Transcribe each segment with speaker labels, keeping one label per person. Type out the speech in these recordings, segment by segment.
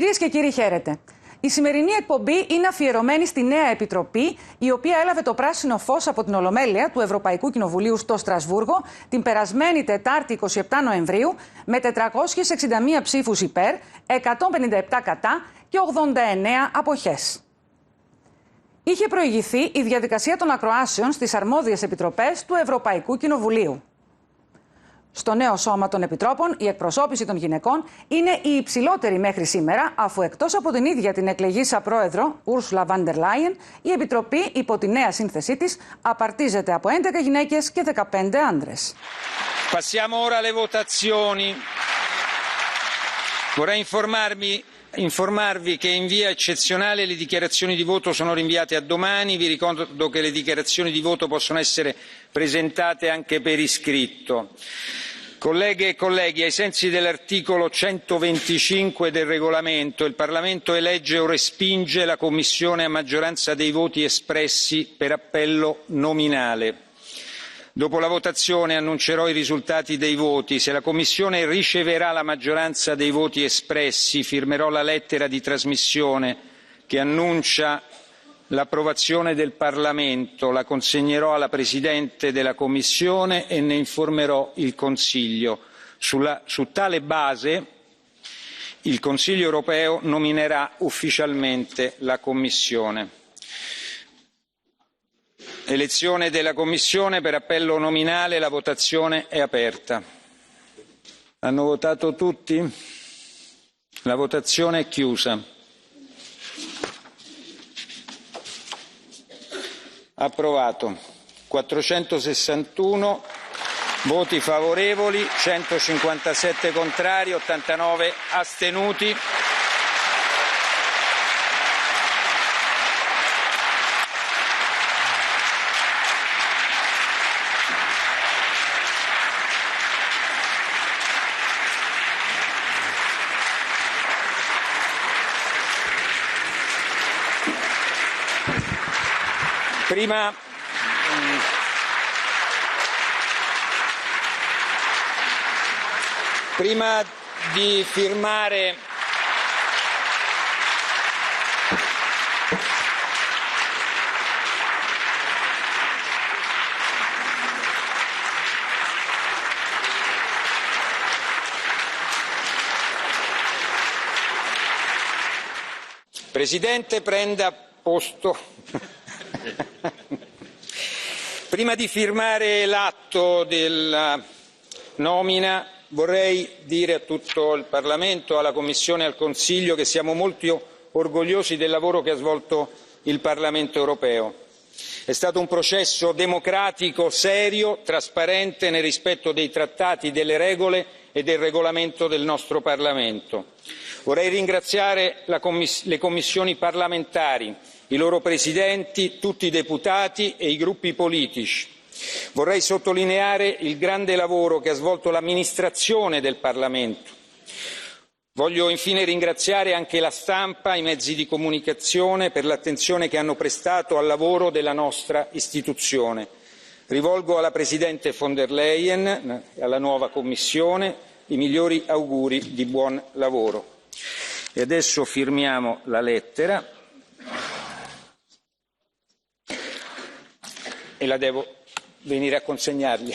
Speaker 1: Κυρίες και κύριοι, χαίρετε. Η σημερινή εκπομπή είναι αφιερωμένη στη νέα Επιτροπή, η οποία έλαβε το πράσινο φως από την Ολομέλεια του Ευρωπαϊκού Κοινοβουλίου στο Στρασβούργο την περασμένη Τετάρτη 27 Νοεμβρίου με 461 ψήφους υπέρ, 157 κατά και 89 αποχές. Είχε προηγηθεί η διαδικασία των ακροάσεων στις αρμόδιες επιτροπές του Ευρωπαϊκού Κοινοβουλίου. Στο νέο σώμα των επιτρόπων, η εκπροσώπηση των γυναικών είναι η υψηλότερη μέχρι σήμερα, αφού εκτός από την ίδια την εκλεγήσα πρόεδρο, Ούρσουλα Λάιεν, η Επιτροπή υπό τη νέα σύνθεσή της απαρτίζεται από 11 γυναίκες και 15 άνδρες.
Speaker 2: Passiamo ora alle votazioni. Vorrei informarvi che in via eccezionale le dichiarazioni di voto sono rinviate a domani. Vi ricordo che le dichiarazioni di voto possono essere presentate anche per iscritto. Colleghe e colleghi, ai sensi dell'articolo 125 del regolamento, il Parlamento elegge o respinge la Commissione a maggioranza dei voti espressi per appello nominale. Dopo la votazione annuncerò i risultati dei voti. Se la Commissione riceverà la maggioranza dei voti espressi, firmerò la lettera di trasmissione che annuncia l'approvazione del Parlamento, la consegnerò alla Presidente della Commissione e ne informerò il Consiglio. Su tale base il Consiglio europeo nominerà ufficialmente la Commissione. Elezione della Commissione per appello nominale, la votazione è aperta. Hanno votato tutti? La votazione è chiusa. Approvato. 461 voti favorevoli, 157 contrari, 89 astenuti. Prima di firmare Presidente, prenda posto. Prima di firmare l'atto della nomina vorrei dire a tutto il Parlamento, alla Commissione e al Consiglio che siamo molto orgogliosi del lavoro che ha svolto il Parlamento europeo. È stato un processo democratico, serio, trasparente nel rispetto dei trattati, delle regole e del regolamento del nostro Parlamento. Vorrei ringraziare le commissioni parlamentari, i loro presidenti, tutti i deputati e i gruppi politici. Vorrei sottolineare il grande lavoro che ha svolto l'amministrazione del Parlamento. Voglio infine ringraziare anche la stampa e i mezzi di comunicazione per l'attenzione che hanno prestato al lavoro della nostra istituzione. Rivolgo alla Presidente von der Leyen e alla nuova Commissione i migliori auguri di buon lavoro. E adesso firmiamo la lettera e la devo venire a consegnargli.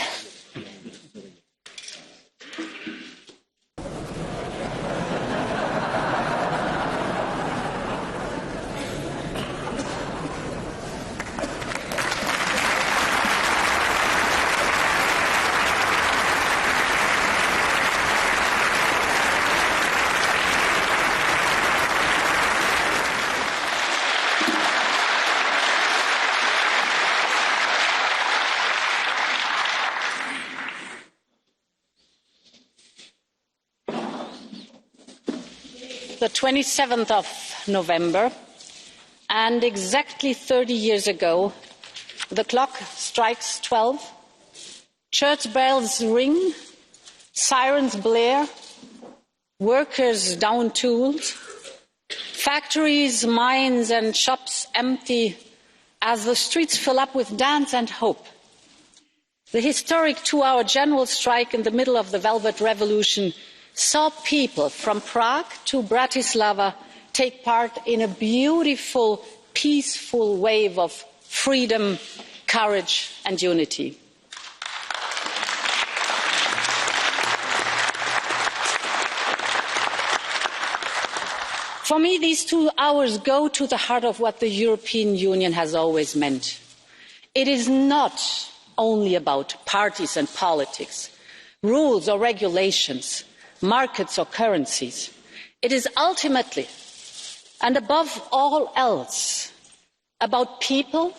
Speaker 3: The 27th of November, and exactly 30 years ago, the clock strikes 12, church bells ring, sirens blare, workers down tools, factories, mines and shops empty as the streets fill up with dance and hope. The historic 2-hour general strike in the middle of the Velvet Revolution saw people from Prague to Bratislava take part in a beautiful, peaceful wave of freedom, courage and unity. For me, these 2 hours go to the heart of what the European Union has always meant. It is not only about parties and politics, rules or regulations, markets or currencies. It is ultimately, and above all else, about people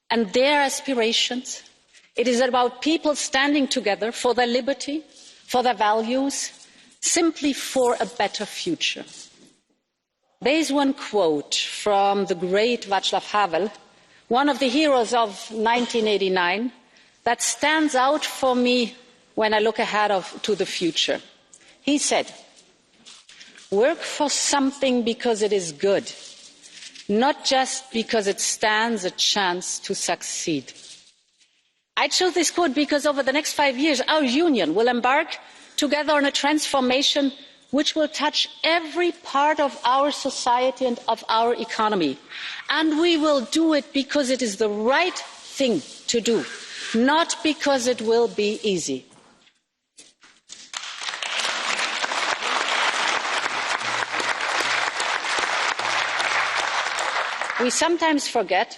Speaker 3: and their aspirations. It is about people standing together for their liberty, for their values, simply for a better future. There is one quote from the great Václav Havel, one of the heroes of 1989, that stands out for me when I look ahead to the future. He said, "Work for something because it is good, not just because it stands a chance to succeed." I chose this quote because over the next 5 years, our union will embark together on a transformation which will touch every part of our society and of our economy. And we will do it because it is the right thing to do, not because it will be easy. We sometimes forget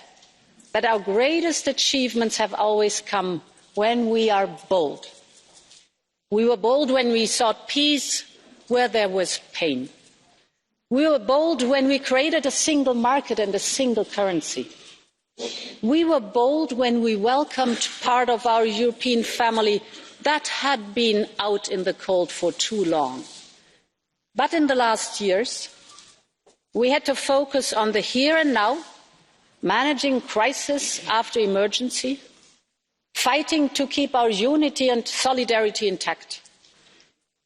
Speaker 3: that our greatest achievements have always come when we are bold. We were bold when we sought peace where there was pain. We were bold when we created a single market and a single currency. We were bold when we welcomed part of our European family that had been out in the cold for too long. But in the last years, we had to focus on the here and now, managing crisis after emergency, fighting to keep our unity and solidarity intact.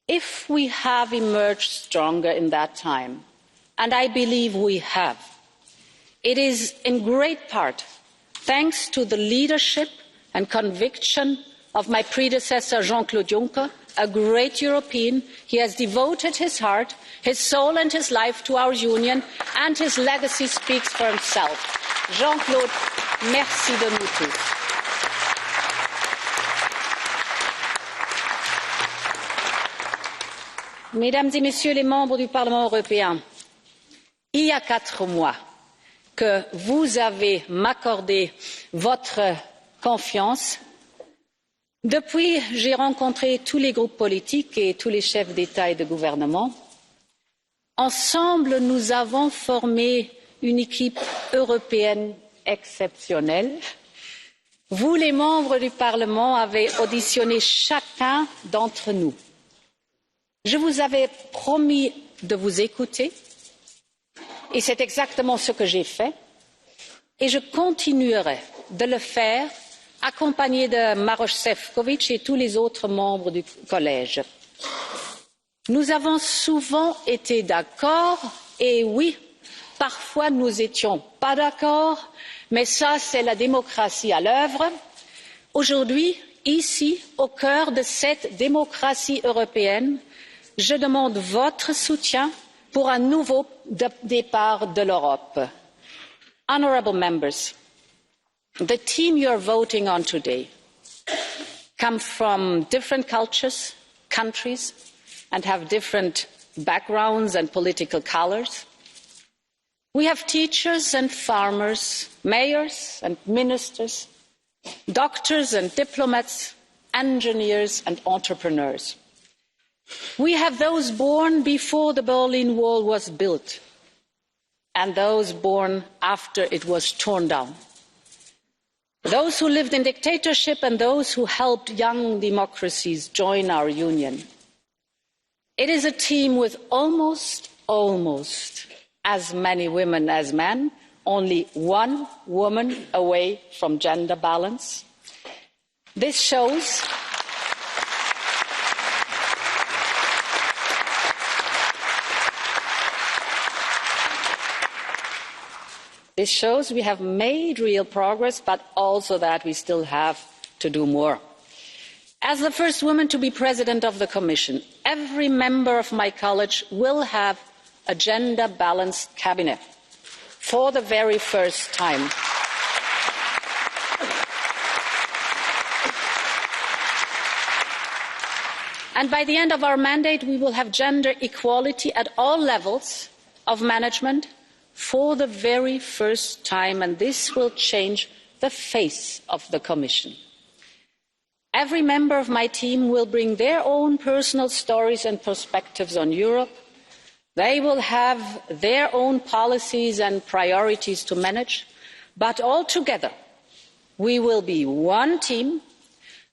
Speaker 3: If we have emerged stronger in that time, and I believe we have, it is in great part thanks to the leadership and conviction of my predecessor, Zan Klωντ Γιούνκερ, a great European. He has devoted his heart, his soul and his life to our union, and his legacy speaks for himself. Jean-Claude, merci de nous tous. Mesdames et Messieurs les membres du Parlement européen, il y a 4 mois que vous avez m'accordé votre confiance. Depuis, j'ai rencontré tous les groupes politiques et tous les chefs d'État et de gouvernement. Ensemble, nous avons formé une équipe européenne exceptionnelle. Vous, les membres du Parlement, avez auditionné chacun d'entre nous. Je vous avais promis de vous écouter et c'est exactement ce que j'ai fait et je continuerai de le faire accompagné de Maroš Šefčovič et tous les autres membres du collège. Nous avons souvent été d'accord et oui, parfois nous n'étions pas d'accord, mais ça c'est la démocratie à l'œuvre. Aujourd'hui, ici, au cœur de cette démocratie européenne, je demande votre soutien pour un nouveau départ de l'Europe. Honourable members, the team you are voting on today come from different cultures, countries, and have different backgrounds and political colours. We have teachers and farmers, mayors and ministers, doctors and diplomats, engineers and entrepreneurs. We have those born before the Berlin Wall was built and those born after it was torn down. Those who lived in dictatorship and those who helped young democracies join our union. It is a team with almost as many women as men, only one woman away from gender balance. This shows we have made real progress, but also that we still have to do more. As the first woman to be president of the Commission, every member of my college will have a gender-balanced cabinet for the very first time. And by the end of our mandate, we will have gender equality at all levels of management for the very first time, and this will change the face of the Commission. Every member of my team will bring their own personal stories and perspectives on Europe. They will have their own policies and priorities to manage, but all together we will be one team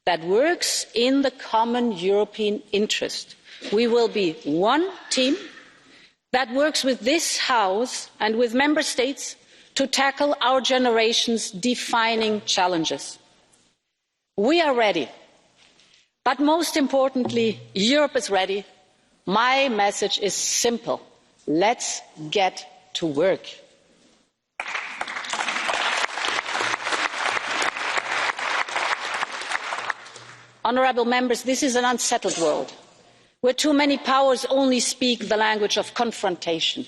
Speaker 3: that works in the common European interest. We will be one team that works with this House and with Member States to tackle our generation's defining challenges. We are ready, but most importantly, Europe is ready. My message is simple. Let's get to work. Honourable members, this is an unsettled world, where too many powers only speak the language of confrontation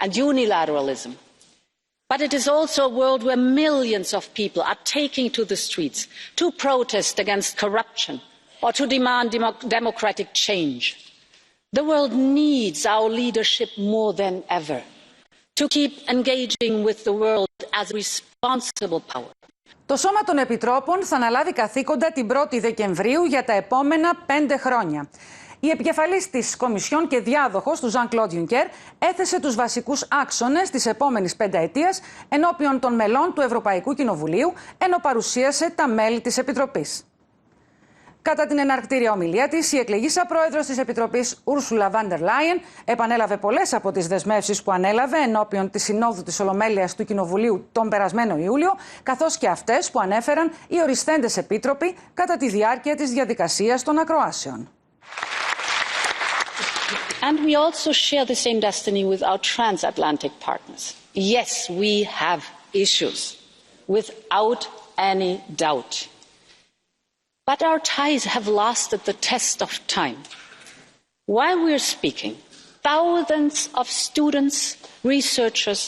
Speaker 3: and unilateralism. But it is also a world where millions of people are taking to the streets to protest against corruption or to demand democratic change. The world needs our leadership more than ever to keep engaging with the world as responsible power.
Speaker 1: Το Σώμα των Επιτρόπων θα αναλάβει καθήκοντα την 1η Δεκεμβρίου για τα επόμενα 5 χρόνια. Η επικεφαλής της Κομισιόν και διάδοχος του Ζαν Κλωντ Γιούνκερ έθεσε τους βασικούς άξονες της επόμενης πενταετίας ενώπιον των μελών του Ευρωπαϊκού Κοινοβουλίου, ενώ παρουσίασε τα μέλη της Επιτροπής. Κατά την εναρκτήρια ομιλία της, η εκλεγήσα πρόεδρος της Επιτροπής Ούρσουλα Λάιεν επανέλαβε πολλές από τις δεσμεύσεις που ανέλαβε ενώπιον της Συνόδου της Ολομέλειας του Κοινοβουλίου τον περασμένο Ιούλιο, καθώς και αυτές που ανέφεραν οι οριστέντες επίτροποι κατά τη διάρκεια της διαδικασίας των ακροάσεων.
Speaker 3: And we also share the same destiny with our transatlantic partners. Yes, we have issues, without any doubt. But our ties have lasted the test of time. While we're speaking, thousands of students, researchers,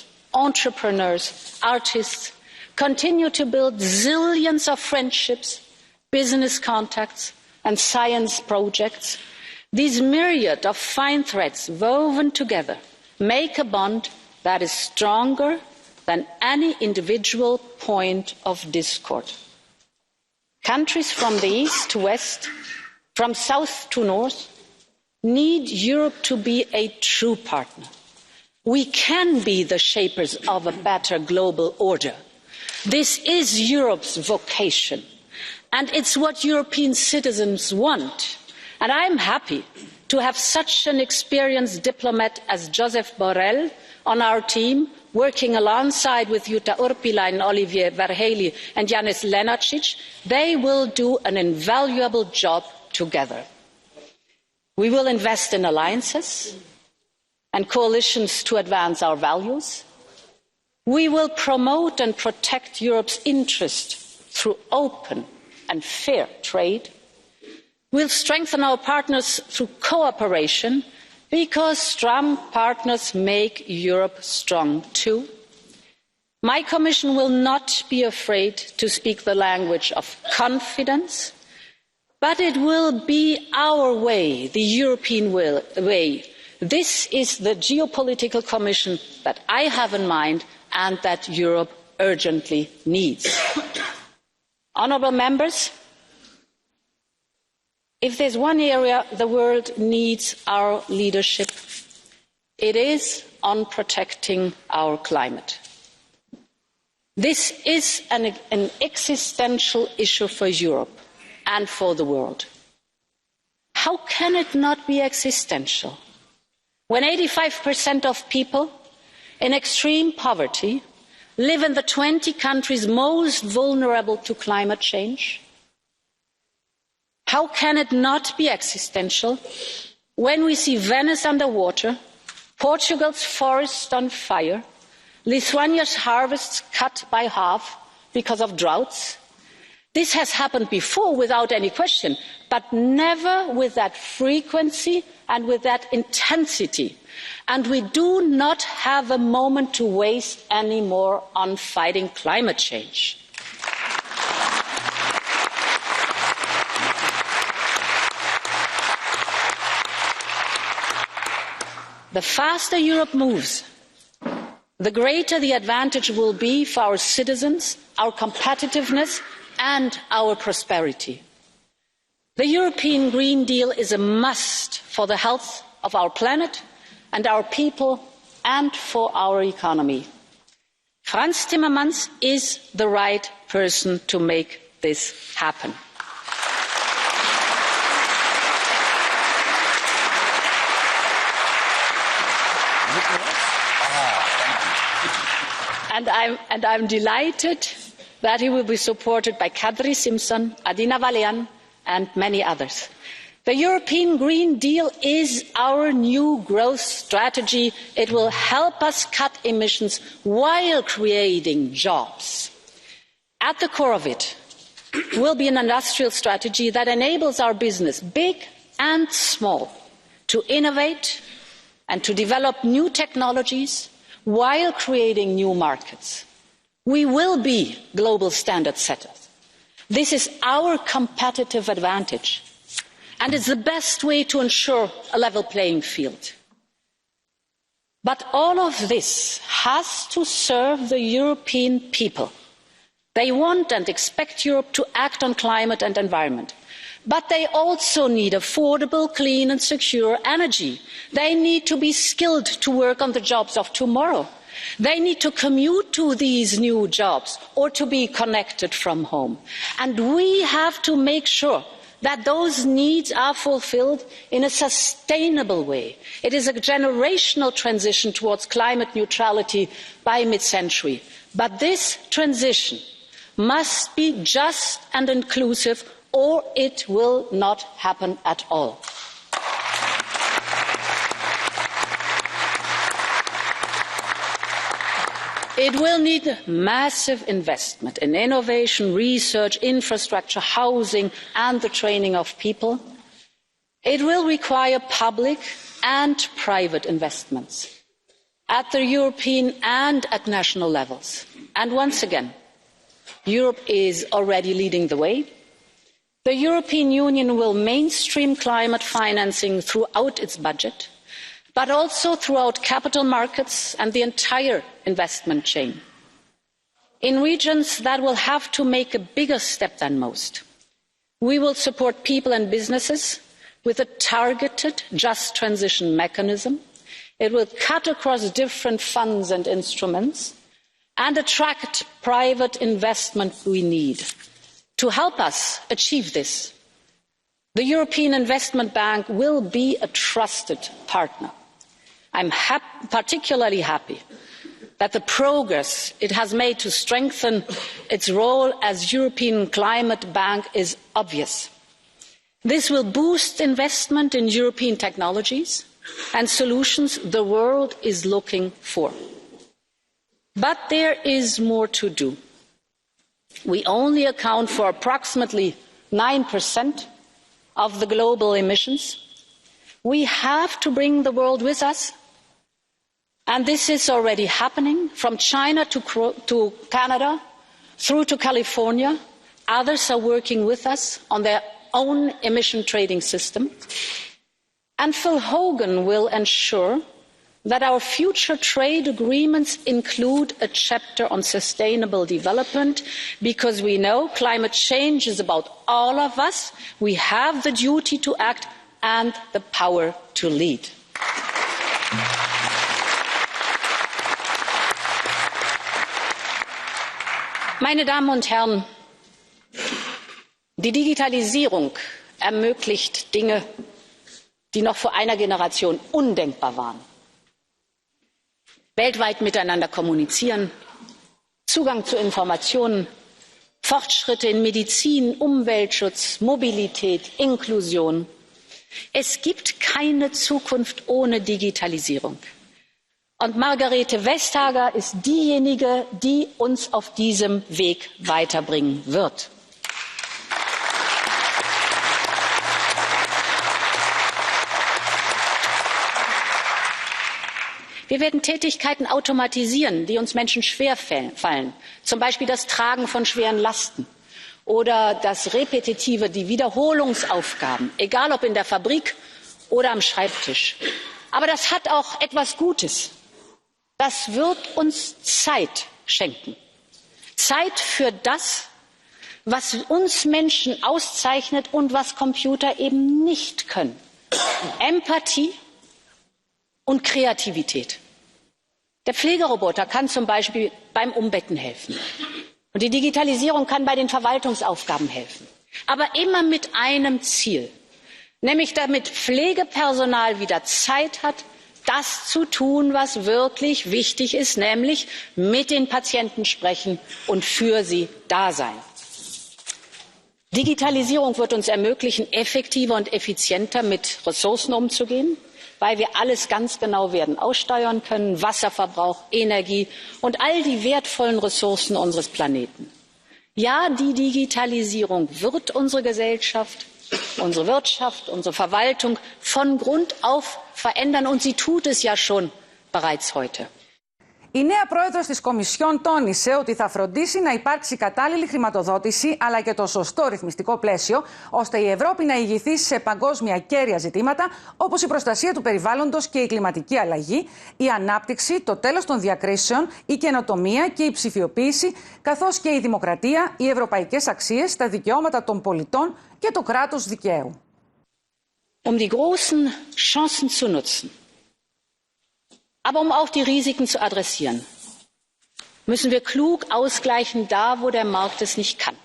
Speaker 3: entrepreneurs, artists continue to build zillions of friendships, business contacts, and science projects. These myriad of fine threads woven together make a bond that is stronger than any individual point of discord. Countries from the east to west, from south to north, need Europe to be a true partner. We can be the shapers of a better global order. This is Europe's vocation, and it's what European citizens want. And I'm happy to have such an experienced diplomat as Josep Borrell on our team, working alongside with Jutta Urpilainen, Olivier Varhelyi and Yanis Lenarčič. They will do an invaluable job together. We will invest in alliances and coalitions to advance our values. We will promote and protect Europe's interest through open and fair trade. We'll strengthen our partners through cooperation, because strong partners make Europe strong too. My Commission will not be afraid to speak the language of confidence, but it will be our way, the European way. This is the geopolitical Commission that I have in mind and that Europe urgently needs. Honourable members, if there's one area the world needs our leadership, it is on protecting our climate. This is an existential issue for Europe and for the world. How can it not be existential when 85% of people in extreme poverty live in the 20 countries most vulnerable to climate change? How can it not be existential when we see Venice underwater, Portugal's forests on fire, Lithuania's harvests cut by half because of droughts, This has happened before without any question, but never with that frequency and with that intensity. And we do not have a moment to waste anymore on fighting climate change. The faster Europe moves, the greater the advantage will be for our citizens, our competitiveness, and our prosperity. The European Green Deal is a must for the health of our planet and our people and for our economy. Frans Timmermans is the right person to make this happen. And I'm delighted that he will be supported by Kadri Simpson, Adina Vălean, and many others. The European Green Deal is our new growth strategy. It will help us cut emissions while creating jobs. At the core of it will be an industrial strategy that enables our business, big and small, to innovate and to develop new technologies while creating new markets. We will be global standard setters. This is our competitive advantage, and it's the best way to ensure a level playing field. But all of this has to serve the European people. They want and expect Europe to act on climate and environment. But they also need affordable, clean and secure energy. They need to be skilled to work on the jobs of tomorrow. They need to commute to these new jobs or to be connected from home. And we have to make sure that those needs are fulfilled in a sustainable way. It is a generational transition towards climate neutrality by mid-century. But this transition must be just and inclusive, or it will not happen at all. It will need massive investment in innovation, research, infrastructure, housing, and the training of people. It will require public and private investments at the European and at national levels. And once again, Europe is already leading the way. The European Union will mainstream climate financing throughout its budget, but also throughout capital markets and the entire investment chain. In regions that will have to make a bigger step than most, we will support people and businesses with a targeted just transition mechanism. It will cut across different funds and instruments and attract private investment we need. To help us achieve this, the European Investment Bank will be a trusted partner. I'm particularly happy that the progress it has made to strengthen its role as European Climate Bank is obvious. This will boost investment in European technologies and solutions the world is looking for. But there is more to do. We only account for approximately 9% of the global emissions. We have to bring the world with us. And this is already happening from China to Canada, through to California. Others are working with us on their own emission trading system. And Phil Hogan will ensure that our future trade agreements include a chapter on sustainable development, because we know climate change is about all of us. We have the duty to act and the power to lead. Meine Damen und Herren, die Digitalisierung ermöglicht Dinge, die noch vor einer Generation undenkbar waren. Weltweit miteinander kommunizieren, Zugang zu Informationen, Fortschritte in Medizin, Umweltschutz, Mobilität, Inklusion. Es gibt keine Zukunft ohne Digitalisierung. Und Margarete Vestager ist diejenige, die uns auf diesem Weg weiterbringen wird. Wir werden Tätigkeiten automatisieren, die uns Menschen schwer fallen, zum Beispiel das Tragen von schweren Lasten oder das Repetitive, die Wiederholungsaufgaben, egal ob in der Fabrik oder am Schreibtisch. Aber das hat auch etwas Gutes. Das wird uns Zeit schenken. Zeit für das, was uns Menschen auszeichnet und was Computer eben nicht können. Empathie und Kreativität. Der Pflegeroboter kann zum Beispiel beim Umbetten helfen. Und die Digitalisierung kann bei den Verwaltungsaufgaben helfen. Aber immer mit einem Ziel. Nämlich damit Pflegepersonal wieder Zeit hat, das zu tun, was wirklich wichtig ist, nämlich mit den Patienten sprechen und für sie da sein. Digitalisierung wird uns ermöglichen, effektiver und effizienter mit Ressourcen umzugehen, weil wir alles ganz genau werden aussteuern können, Wasserverbrauch, Energie und all die wertvollen Ressourcen unseres Planeten. Ja, die Digitalisierung wird unsere Gesellschaft, unsere Wirtschaft, unsere Verwaltung von Grund auf verändern und sie tut es ja schon bereits heute.
Speaker 1: Η νέα πρόεδρος της Κομισιόν τόνισε ότι θα φροντίσει να υπάρξει κατάλληλη χρηματοδότηση αλλά και το σωστό ρυθμιστικό πλαίσιο, ώστε η Ευρώπη να ηγηθεί σε παγκόσμια κέρια ζητήματα όπως η προστασία του περιβάλλοντος και η κλιματική αλλαγή, η ανάπτυξη, το τέλος των διακρίσεων, η καινοτομία και η ψηφιοποίηση, καθώς και η δημοκρατία, οι ευρωπαϊκές αξίες, τα δικαιώματα των πολιτών και το κράτος δικαίου.
Speaker 3: Die großen Chancen zu nutzen. Aber auch die Risiken zu adressieren, müssen wir klug ausgleichen, da wo der Markt es nicht kann.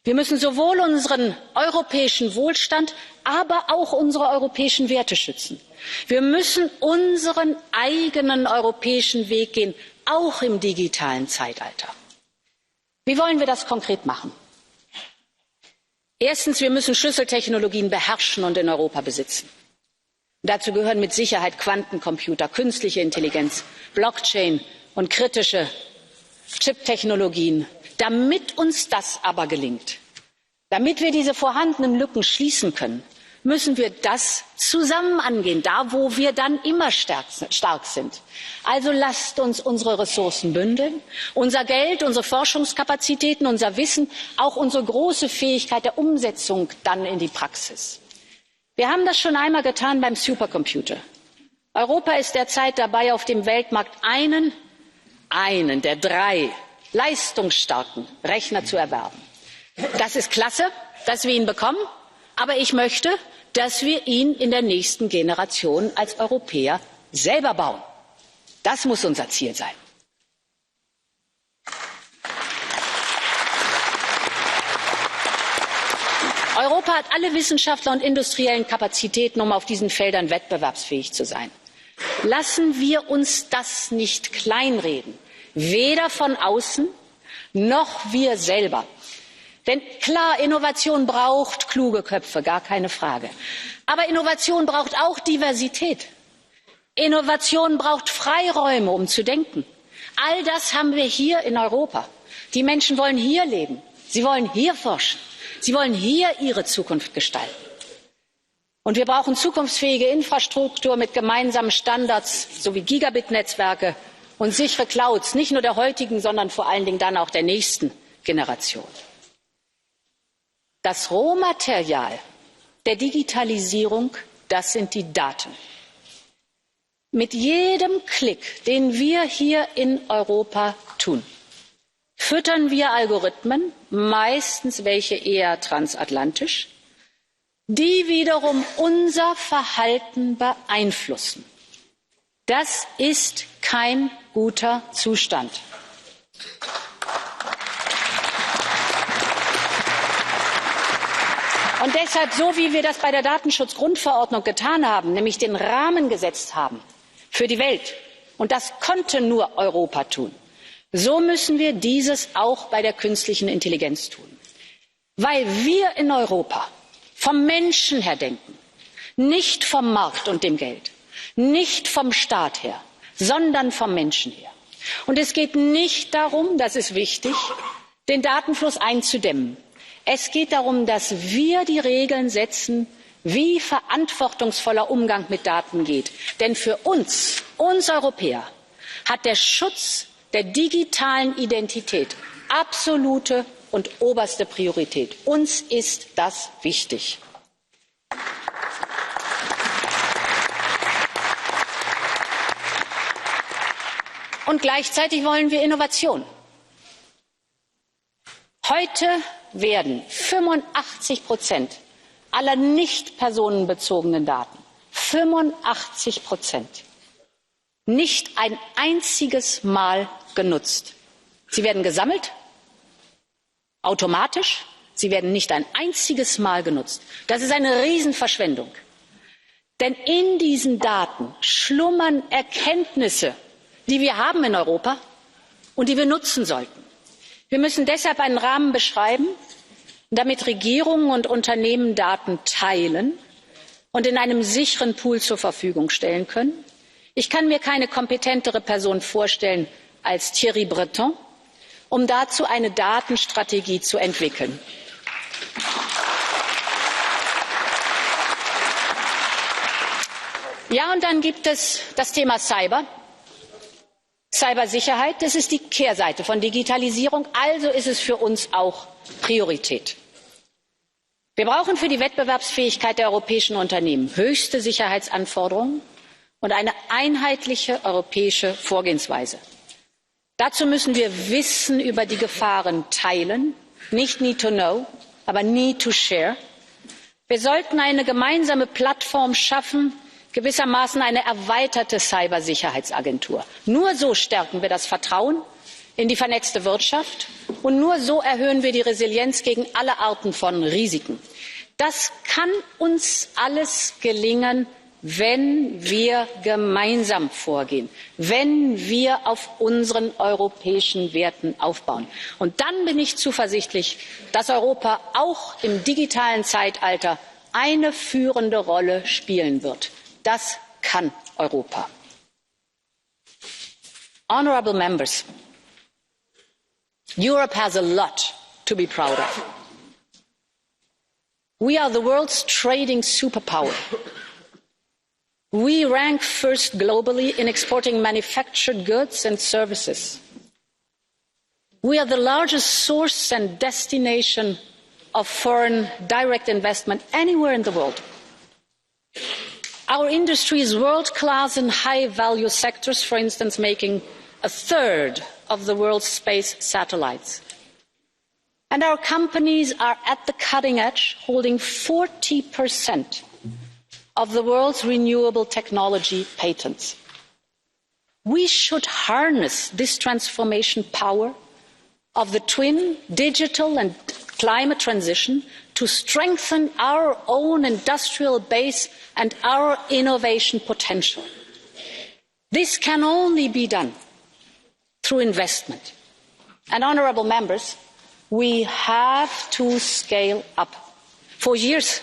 Speaker 3: Wir müssen sowohl unseren europäischen Wohlstand, aber auch unsere europäischen Werte schützen. Wir müssen unseren eigenen europäischen Weg gehen, auch im digitalen Zeitalter. Wie wollen wir das konkret machen? Erstens, wir müssen Schlüsseltechnologien beherrschen und in Europa besitzen. Dazu gehören mit Sicherheit Quantencomputer, künstliche Intelligenz, Blockchain und kritische Chiptechnologien. Damit uns das aber gelingt, damit wir diese vorhandenen Lücken schließen können, müssen wir das zusammen angehen, da wo wir dann immer stark sind. Also lasst uns unsere Ressourcen bündeln, unser Geld, unsere Forschungskapazitäten, unser Wissen, auch unsere große Fähigkeit der Umsetzung dann in die Praxis. Wir haben das schon einmal getan beim Supercomputer. Europa ist derzeit dabei, auf dem Weltmarkt einen der 3 leistungsstarken Rechner zu erwerben. Das ist klasse, dass wir ihn bekommen, aber ich möchte, dass wir ihn in der nächsten Generation als Europäer selber bauen. Das muss unser Ziel sein. Europa hat alle Wissenschaftler und industriellen Kapazitäten, um auf diesen Feldern wettbewerbsfähig zu sein. Lassen wir uns das nicht kleinreden, weder von außen noch wir selber. Denn klar, Innovation braucht kluge Köpfe, gar keine Frage. Aber Innovation braucht auch Diversität. Innovation braucht Freiräume, um zu denken. All das haben wir hier in Europa. Die Menschen wollen hier leben. Sie wollen hier forschen. Sie wollen hier ihre Zukunft gestalten. Und wir brauchen zukunftsfähige Infrastruktur mit gemeinsamen Standards sowie Gigabit-Netzwerke und sichere Clouds, nicht nur der heutigen, sondern vor allen Dingen dann auch der nächsten Generation. Das Rohmaterial der Digitalisierung, das sind die Daten. Mit jedem Klick, den wir hier in Europa tun, füttern wir Algorithmen, meistens welche eher transatlantisch, die wiederum unser Verhalten beeinflussen. Das ist kein guter Zustand. Und deshalb, so wie wir das bei der Datenschutzgrundverordnung getan haben, nämlich den Rahmen gesetzt haben für die Welt, und das konnte nur Europa tun, so müssen wir dieses auch bei der künstlichen Intelligenz tun. Weil wir in Europa vom Menschen her denken, nicht vom Markt und dem Geld, nicht vom Staat her, sondern vom Menschen her. Und es geht nicht darum, das ist wichtig, den Datenfluss einzudämmen. Es geht darum, dass wir die Regeln setzen, wie verantwortungsvoller Umgang mit Daten geht. Denn für uns Europäer, hat der Schutz der digitalen Identität absolute und oberste Priorität. Uns ist das wichtig. Und gleichzeitig wollen wir Innovation. Heute werden 85% aller nicht personenbezogenen Daten, 85%, nicht ein einziges Mal genutzt. Sie werden gesammelt, automatisch, sie werden nicht ein einziges Mal genutzt. Das ist eine Riesenverschwendung. Denn in diesen Daten schlummern Erkenntnisse, die wir haben in Europa und die wir nutzen sollten. Wir müssen deshalb einen Rahmen beschreiben, damit Regierungen und Unternehmen Daten teilen und in einem sicheren Pool zur Verfügung stellen können. Ich kann mir keine kompetentere Person vorstellen als Thierry Breton, um dazu eine Datenstrategie zu entwickeln. Ja, und dann gibt es das Thema Cybersicherheit. Das ist die Kehrseite von Digitalisierung, also ist es für uns auch Priorität. Wir brauchen für die Wettbewerbsfähigkeit der europäischen Unternehmen höchste Sicherheitsanforderungen und eine einheitliche europäische Vorgehensweise. Dazu müssen wir Wissen über die Gefahren teilen, nicht need to know, aber need to share. Wir sollten eine gemeinsame Plattform schaffen, gewissermaßen eine erweiterte Cybersicherheitsagentur. Nur so stärken wir das Vertrauen in die vernetzte Wirtschaft und nur so erhöhen wir die Resilienz gegen alle Arten von Risiken. Das kann uns alles gelingen, wenn wir gemeinsam vorgehen, wenn wir auf unseren europäischen Werten aufbauen. Und dann bin ich zuversichtlich, dass Europa auch im digitalen Zeitalter eine führende Rolle spielen wird. Das kann Europa. Honourable members, Europe has a lot to be proud of. We are the world's trading superpower. We rank first globally in exporting manufactured goods and services. We are the largest source and destination of foreign direct investment anywhere in the world. Our industry is world-class in high-value sectors, for instance, making a third of the world's space satellites. And our companies are at the cutting edge, holding 40% of the world's renewable technology patents. We should harness this transformation power of the twin digital and climate transition to strengthen our own industrial base and our innovation potential. This can only be done through investment. And honourable members, we have to scale up. For years,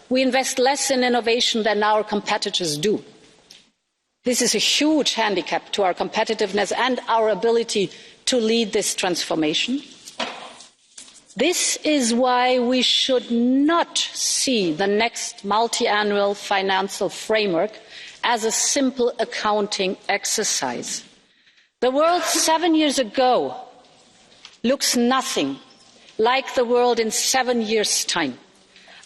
Speaker 3: we invest less in innovation than our competitors do. This is a huge handicap to our competitiveness and our ability to lead this transformation. This is why we should not see the next multi-annual financial framework as a simple accounting exercise. The world 7 years ago looks nothing like the world in 7 years' time.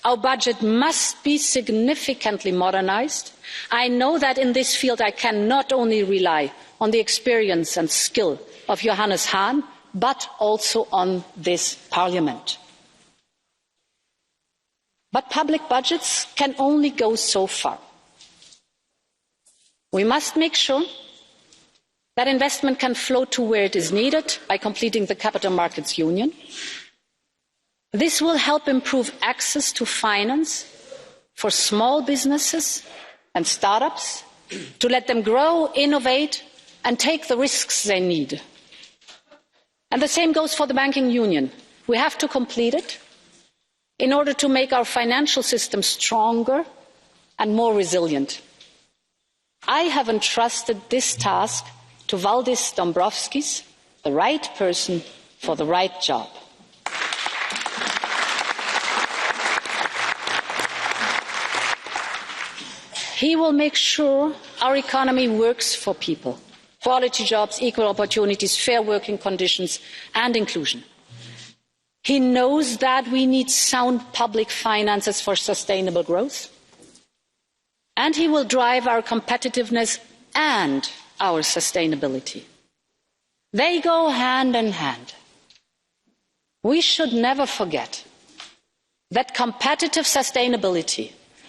Speaker 3: Our budget must be significantly modernised. I know that in this field I can not only rely on the experience and skill of Johannes Hahn, but also on this Parliament. But public budgets can only go so far. We must make sure that investment can flow to where it is needed by completing the Capital Markets Union. This will help improve access to finance for small businesses and startups to let them grow, innovate, and take the risks they need. And the same goes for the banking union. We have to complete it in order to make our financial system stronger and more resilient. I have entrusted this task to Valdis Dombrovskis, the right person for the right job. he will make sure our economy works for people. Quality jobs, equal opportunities, fair working conditions and inclusion. He knows that we need sound public finances for sustainable growth. And he will drive our competitiveness and our sustainability. They go hand in hand. We should never forget that competitive sustainability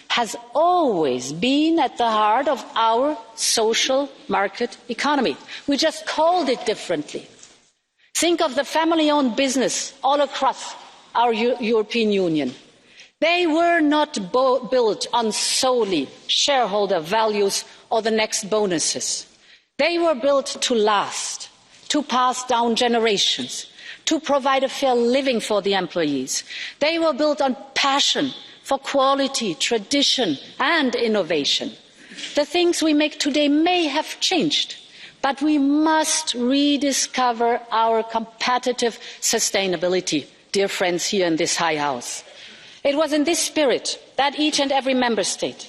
Speaker 3: has always been at the heart of our social market economy. We just called it differently. Think of the family-owned business all across our European Union. They were not built on solely shareholder values or the next bonuses. They were built to last, to pass down generations, to provide a fair living for the employees. They were built on passion for quality, tradition and innovation. The things we make today may have changed, but we must rediscover our competitive sustainability, dear friends here in this high house. It was in this spirit that each and every member state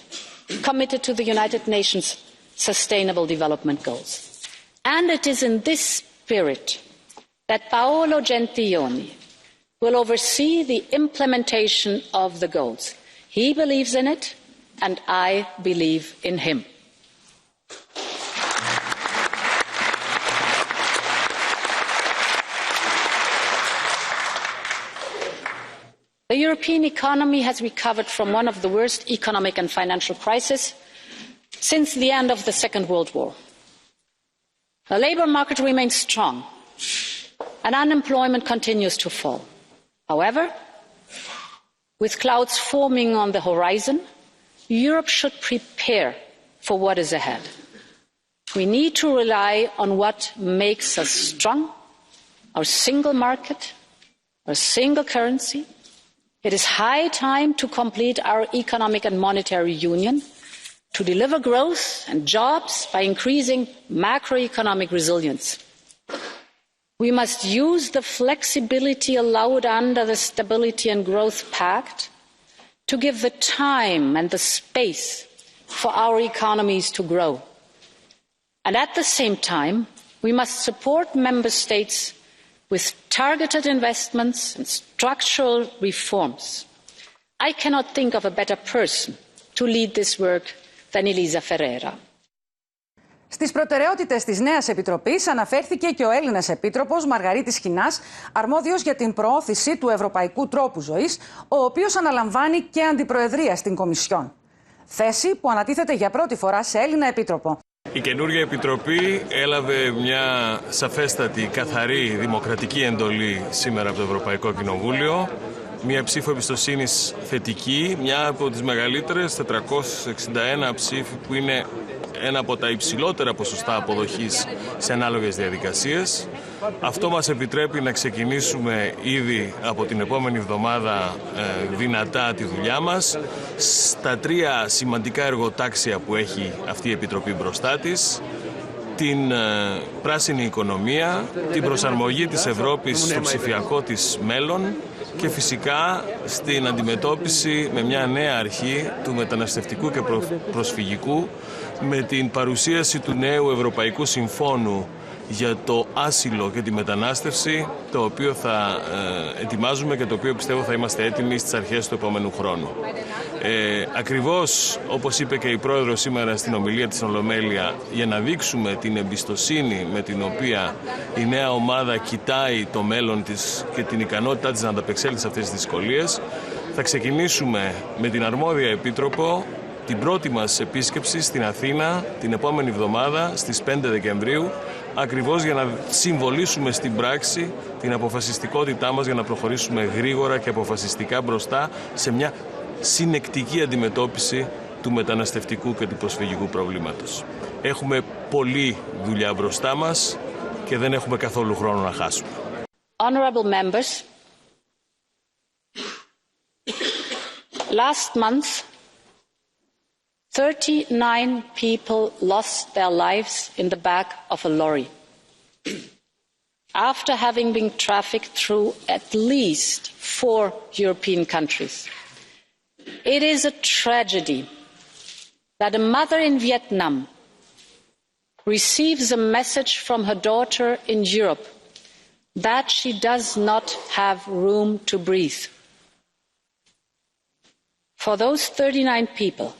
Speaker 3: committed to the United Nations Sustainable Development Goals. And it is in this spirit that Paolo Gentiloni will oversee the implementation of the goals. He believes in it, and I believe in him. The European economy has recovered from one of the worst economic and financial crises since the end of the Second World War. The labour market remains strong, and unemployment continues to fall. However, with clouds forming on the horizon, Europe should prepare for what is ahead. We need to rely on what makes us strong, our single market, our single currency. It is high time to complete our economic and monetary union, to deliver growth and jobs by increasing macroeconomic resilience. We must use the flexibility allowed under the Stability and Growth Pact to give the time and the space for our economies to grow. And at the same time, we must support member states with targeted investments and structural reforms. I cannot think of a better person to lead this work than Elisa Ferreira.
Speaker 1: Στις προτεραιότητες της νέας Επιτροπής αναφέρθηκε και ο Έλληνας Επίτροπος Μαργαρίτης Σχοινάς, αρμόδιος για την προώθηση του ευρωπαϊκού τρόπου ζωής, ο οποίος αναλαμβάνει και αντιπροεδρία στην Κομισιόν. Θέση που ανατίθεται για πρώτη φορά σε Έλληνα Επίτροπο.
Speaker 4: Η καινούργια Επιτροπή έλαβε μια σαφέστατη, καθαρή, δημοκρατική εντολή σήμερα από το Ευρωπαϊκό Κοινοβούλιο. Μια ψήφο εμπιστοσύνης θετική, μια από τις μεγαλύτερες, 461 ψήφοι που είναι ένα από τα υψηλότερα ποσοστά αποδοχής σε ανάλογες διαδικασίες. Αυτό μας επιτρέπει να ξεκινήσουμε ήδη από την επόμενη εβδομάδα δυνατά τη δουλειά μας στα τρία σημαντικά εργοτάξια που έχει αυτή η Επιτροπή μπροστά της: την πράσινη οικονομία, την προσαρμογή της Ευρώπης στο ψηφιακό της μέλλον και φυσικά στην αντιμετώπιση με μια νέα αρχή του μεταναστευτικού και προσφυγικού, με την παρουσίαση του νέου Ευρωπαϊκού Συμφώνου για το άσυλο και τη μετανάστευση, το οποίο θα ετοιμάζουμε και το οποίο πιστεύω θα είμαστε έτοιμοι στις αρχές του επόμενου χρόνου. Ακριβώς όπως είπε και η Πρόεδρος σήμερα στην ομιλία της Ολομέλεια, για να δείξουμε την εμπιστοσύνη με την οποία η νέα ομάδα κοιτάει το μέλλον της και την ικανότητά της να ανταπεξέλθει σε αυτές τις δυσκολίες, θα ξεκινήσουμε με την αρμόδια Επίτροπο την πρώτη μας επίσκεψη στην Αθήνα την επόμενη εβδομάδα στις 5 Δεκεμβρίου, ακριβώς για να συμβολήσουμε στην πράξη την αποφασιστικότητά μας για να προχωρήσουμε γρήγορα και αποφασιστικά μπροστά σε μια συνεκτική αντιμετώπιση του μεταναστευτικού και του προσφυγικού προβλήματος. Έχουμε πολλή δουλειά μπροστά μας και δεν έχουμε καθόλου χρόνο να χάσουμε.
Speaker 3: Honorable members, last month 39 people lost their lives in the back of a lorry after having been trafficked through at least 4 European countries. It is a tragedy that a mother in Vietnam receives a message from her daughter in Europe that she does not have room to breathe. For those 39 people,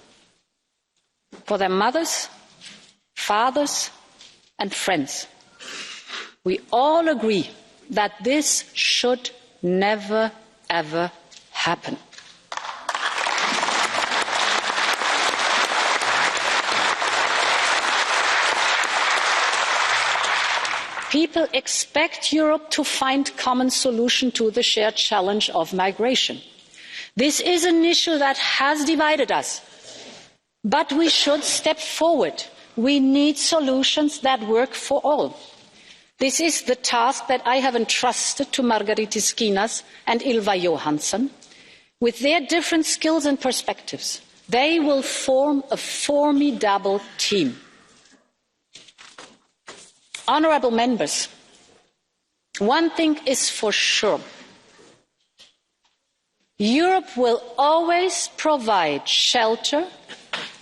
Speaker 3: for their mothers, fathers, and friends, we all agree that this should never, ever happen. People expect Europe to find common solution to the shared challenge of migration. This is an issue that has divided us, but we should step forward. We need solutions that work for all. This is the task that I have entrusted to Marbeitti Schina and Ylva Johansson. With their different skills and perspectives, they will form a formidable team. Honourable members, one thing is for sure. Europe will always provide shelter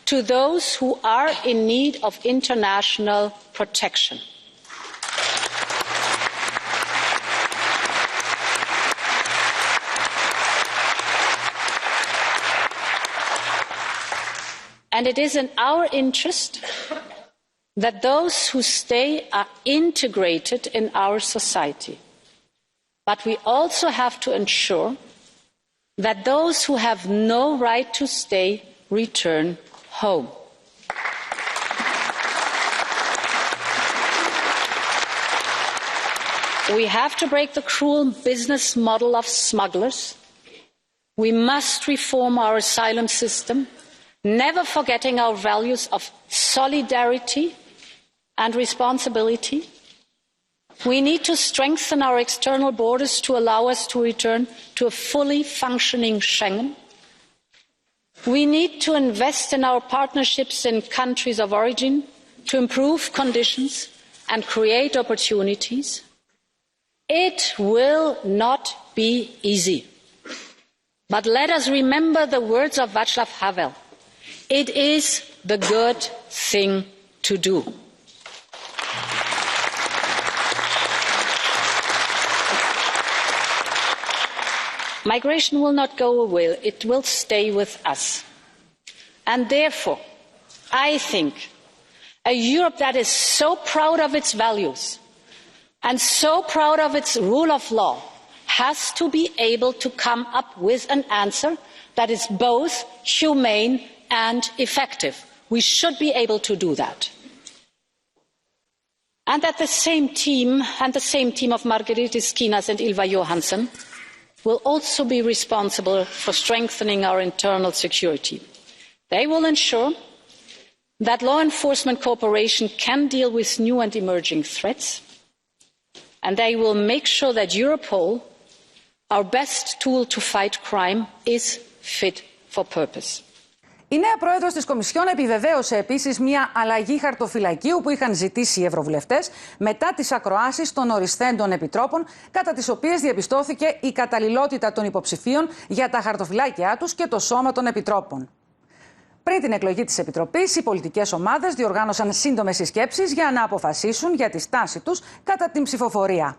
Speaker 3: to those who are in need of international protection. And it is in our interest that those who stay are integrated in our society. But we also have to ensure that those who have no right to stay return home. We have to break the cruel business model of smugglers. We must reform our asylum system, never forgetting our values of solidarity and responsibility. We need to strengthen our external borders to allow us to return to a fully functioning Schengen. We need to invest in our partnerships in countries of origin to improve conditions and create opportunities. It will not be easy. But let us remember the words of Václav Havel. It is the good thing to do. Migration will not go away, it will stay with us. And therefore, I think a Europe that is so proud of its values and so proud of its rule of law has to be able to come up with an answer that is both humane and effective. We should be able to do that. And that the same team of Marbeitti Schina and Ylva Johansson will also be responsible for strengthening our internal security. They will ensure that law enforcement cooperation can deal with new and emerging threats, and they will make sure that Europol, our best tool to fight crime, is fit for purpose.
Speaker 1: Η νέα πρόεδρος της Κομισιόν επιβεβαίωσε επίσης μια αλλαγή χαρτοφυλακίου που είχαν ζητήσει οι ευρωβουλευτές μετά τις ακροάσεις των οριστέντων επιτρόπων, κατά τις οποίες διαπιστώθηκε η καταλληλότητα των υποψηφίων για τα χαρτοφυλάκια τους και το σώμα των επιτρόπων. Πριν την εκλογή της Επιτροπής, οι πολιτικές ομάδες διοργάνωσαν σύντομες συσκέψεις για να αποφασίσουν για τη στάση τους κατά την ψηφοφορία.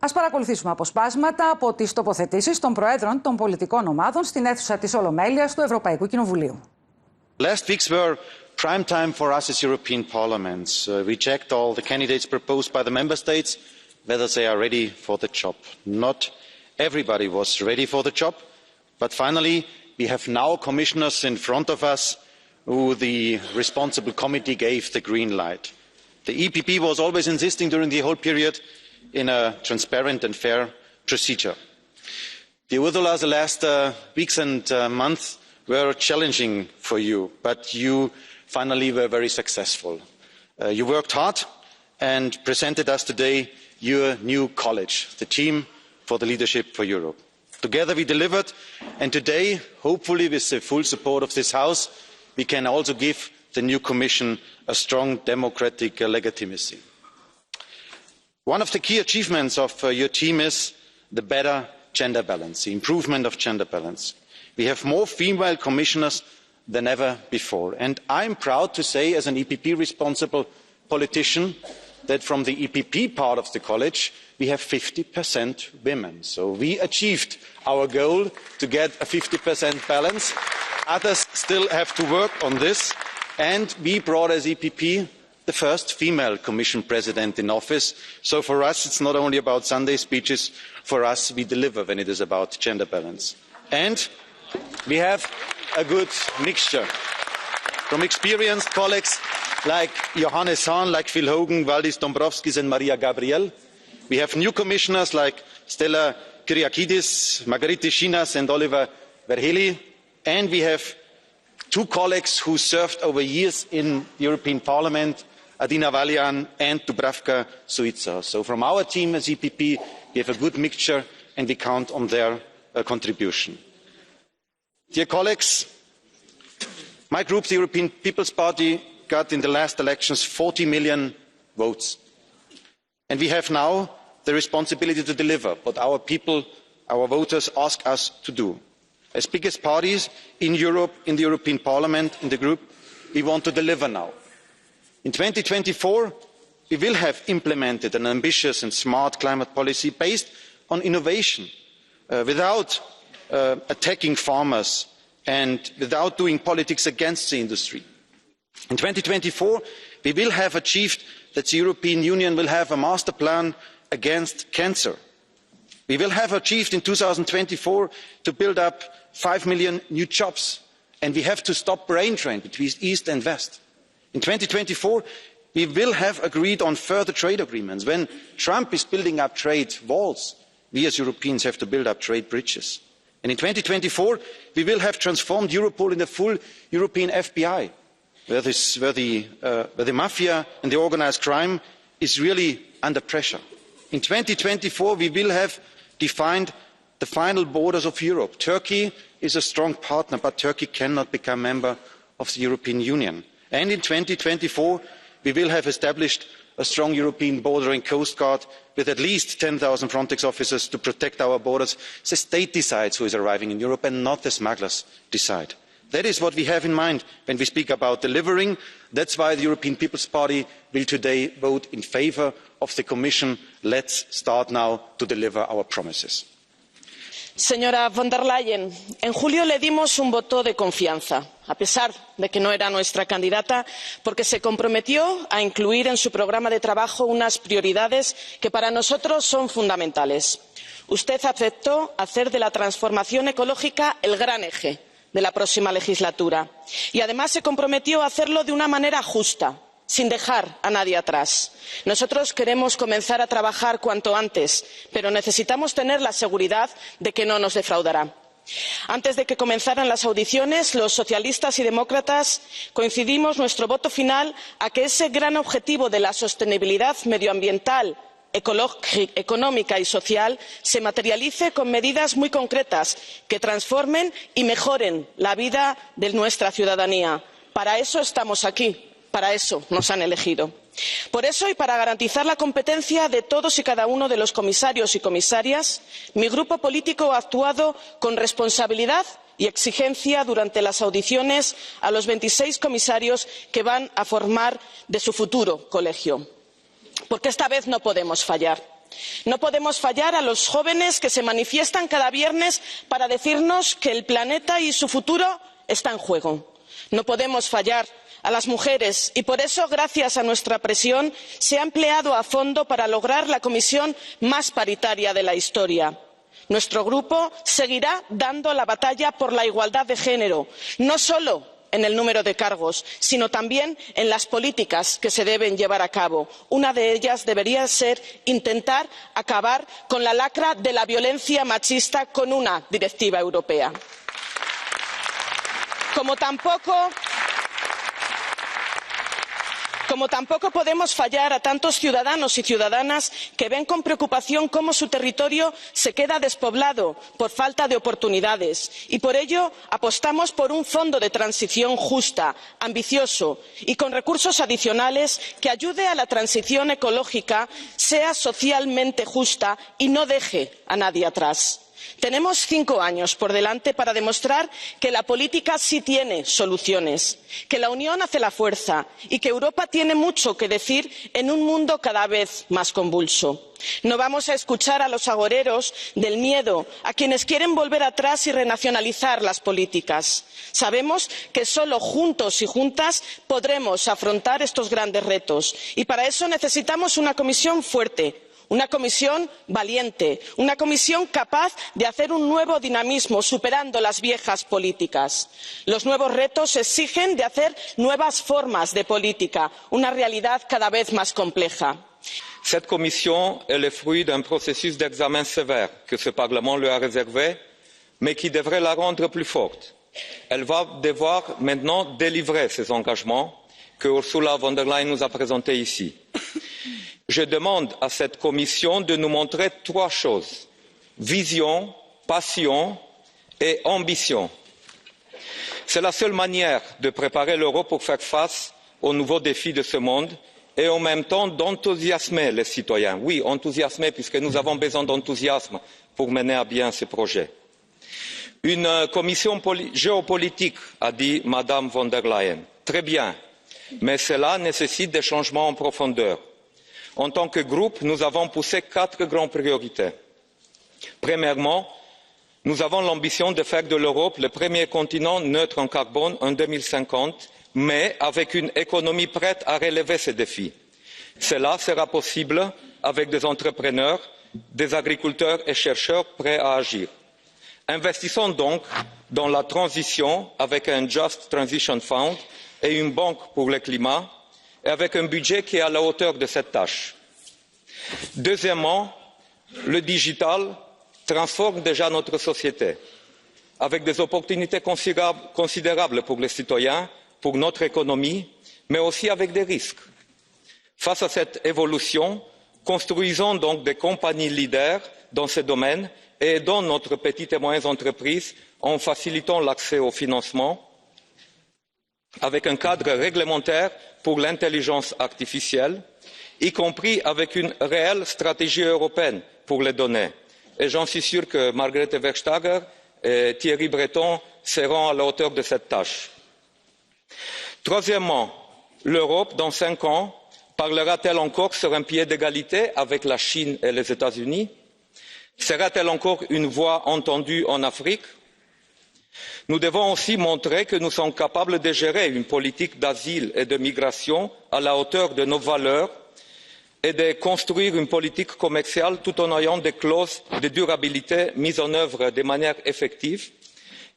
Speaker 1: Ας παρακολουθήσουμε αποσπάσματα από τις τοποθετήσεις των προέδρων των πολιτικών ομάδων στην αίθουσα της Ολομέλειας του Ευρωπαϊκού Κοινοβουλίου.
Speaker 5: Last weeks were prime time for us as European Parliament. We checked all the candidates proposed by the member states, whether they are ready for the job. Not everybody was ready for the job, but finally we have now commissioners in front of us who the responsible committee gave the green light. The EPP was always insisting during the whole period in a transparent and fair procedure. The Ursula, the last weeks and months were challenging for you, but you finally were very successful. You worked hard and presented us today your new college, the team for the leadership for Europe. Together we delivered, and today, hopefully with the full support of this House, we can also give the new Commission a strong democratic legitimacy. One of the key achievements of your team is the better gender balance, the improvement of gender balance. We have more female commissioners than ever before. And I'm proud to say, as an EPP responsible politician, that from the EPP part of the college, we have 50% women. So we achieved our goal to get a 50% balance. Others still have to work on this. And we brought as EPP the first female Commission President in office. So for us, it's not only about Sunday speeches. For us, we deliver when it is about gender balance. And we have a good mixture from experienced colleagues like Johannes Hahn, like Phil Hogan, Valdis Dombrovskis and Maria Gabriel. We have new commissioners like Stella Kyriakidis, Margaritis Schhoinas and Oliver Verhely. And we have two colleagues who served over years in the European Parliament, Adina Valian and Dubravka Suica. So from our team as EPP, we have a good mixture and we count on their contribution. Dear colleagues, my group, the European People's Party, got in the last elections 40 million votes. And we have now the responsibility to deliver what our people, our voters ask us to do. As biggest parties in Europe, in the European Parliament, in the group, we want to deliver now. In 2024, we will have implemented an ambitious and smart climate policy based on innovation, without attacking farmers and without doing politics against the industry. In 2024, we will have achieved that the European Union will have a master plan against cancer. We will have achieved in 2024 to build up 5 million new jobs, and we have to stop brain drain between East and West. In 2024, we will have agreed on further trade agreements. When Trump is building up trade walls, we as Europeans have to build up trade bridges. And in 2024, we will have transformed Europol in a full European FBI, where the mafia and the organised crime is really under pressure. In 2024, we will have defined the final borders of Europe. Turkey is a strong partner, but Turkey cannot become a member of the European Union. And in 2024, we will have established a strong European border and coast guard with at least 10,000 Frontex officers to protect our borders. The state decides who is arriving in Europe and not the smugglers decide. That is what we have in mind when we speak about delivering. That's why the European People's Party will today vote in favour of the Commission. Let's start now to deliver our promises.
Speaker 6: Señora von der Leyen, en julio le dimos un voto de confianza, a pesar de que no era nuestra candidata, porque se comprometió a incluir en su programa de trabajo unas prioridades que para nosotros son fundamentales. Usted aceptó hacer de la transformación ecológica el gran eje de la próxima legislatura y además se comprometió a hacerlo de una manera justa, sin dejar a nadie atrás. Nosotros queremos comenzar a trabajar cuanto antes, pero necesitamos tener la seguridad de que no nos defraudará. Antes de que comenzaran las audiciones, los socialistas y demócratas coincidimos nuestro voto final a que ese gran objetivo de la sostenibilidad medioambiental, económica y social se materialice con medidas muy concretas que transformen y mejoren la vida de nuestra ciudadanía. Para eso estamos aquí. Para eso nos han elegido. Por eso, y para garantizar la competencia de todos y cada uno de los comisarios y comisarias, mi grupo político ha actuado con responsabilidad y exigencia durante las audiciones a los 26 comisarios que van a formar de su futuro colegio. Porque esta vez no podemos fallar. No podemos fallar a los jóvenes que se manifiestan cada viernes para decirnos que el planeta y su futuro están en juego. No podemos fallar a las mujeres y por eso, gracias a nuestra presión, se ha empleado a fondo para lograr la comisión más paritaria de la historia. Nuestro grupo seguirá dando la batalla por la igualdad de género, no solo en el número de cargos, sino también en las políticas que se deben llevar a cabo. Una de ellas debería ser intentar acabar con la lacra de la violencia machista con una directiva europea. Como tampoco podemos fallar a tantos ciudadanos y ciudadanas que ven con preocupación cómo su territorio se queda despoblado por falta de oportunidades y por ello apostamos por un fondo de transición justa, ambicioso y con recursos adicionales que ayude a la transición ecológica, sea socialmente justa y no deje a nadie atrás. Tenemos 5 años por delante para demostrar que la política sí tiene soluciones, que la unión hace la fuerza y que Europa tiene mucho que decir en un mundo cada vez más convulso. No vamos a escuchar a los agoreros del miedo, a quienes quieren volver atrás y renacionalizar las políticas. Sabemos que solo juntos y juntas podremos afrontar estos grandes retos y para eso necesitamos una Comisión fuerte, una Comisión valiente, una Comisión capaz de hacer un nuevo dinamismo superando las viejas políticas. Los nuevos retos exigen de hacer nuevas formas de política, una realidad cada vez más compleja.
Speaker 2: Cette commission est le fruit d'un processus d'examen sévère que ce Parlement lui a réservé, mais qui devrait la rendre plus forte. Elle va devoir maintenant délivrer ses engagements que Ursula von der Leyen nous a présentés ici. Je demande à cette commission de nous montrer 3 choses: vision, passion et ambition. C'est la seule manière de préparer l'Europe pour faire face aux nouveaux défis de ce monde et en même temps d'enthousiasmer les citoyens. Oui, enthousiasmer, puisque nous avons besoin d'enthousiasme pour mener à bien ce projet. Une commission géopolitique, a dit Madame von der Leyen. Très bien, mais cela nécessite des changements en profondeur. En tant que groupe, nous avons poussé 4 grandes priorités. Premièrement, nous avons l'ambition de faire de l'Europe le premier continent neutre en carbone en 2050, mais avec une économie prête à relever ces défis. Cela sera possible avec des entrepreneurs, des agriculteurs et chercheurs prêts à agir. Investissons donc dans la transition avec un Just Transition Fund et une banque pour le climat, et avec un budget qui est à la hauteur de cette tâche. Deuxièmement, le digital transforme déjà notre société, avec des opportunités considérables pour les citoyens, pour notre économie, mais aussi avec des risques. Face à cette évolution, construisons donc des compagnies leaders dans ce domaine et aidons notre petites et moyennes entreprises en facilitant l'accès au financement, avec un cadre réglementaire pour l'intelligence artificielle, y compris avec une réelle stratégie européenne pour les données. Et j'en suis sûr que Margrethe Vestager et Thierry Breton seront à la hauteur de cette tâche. Troisièmement, l'Europe, dans 5 ans, parlera-t-elle encore sur un pied d'égalité avec la Chine et les États-Unis? Sera-t-elle encore une voix entendue en Afrique? Nous devons aussi montrer que nous sommes capables de gérer une politique d'asile et de migration à la hauteur de nos valeurs et de construire une politique commerciale tout en ayant des clauses de durabilité mises en œuvre de manière effective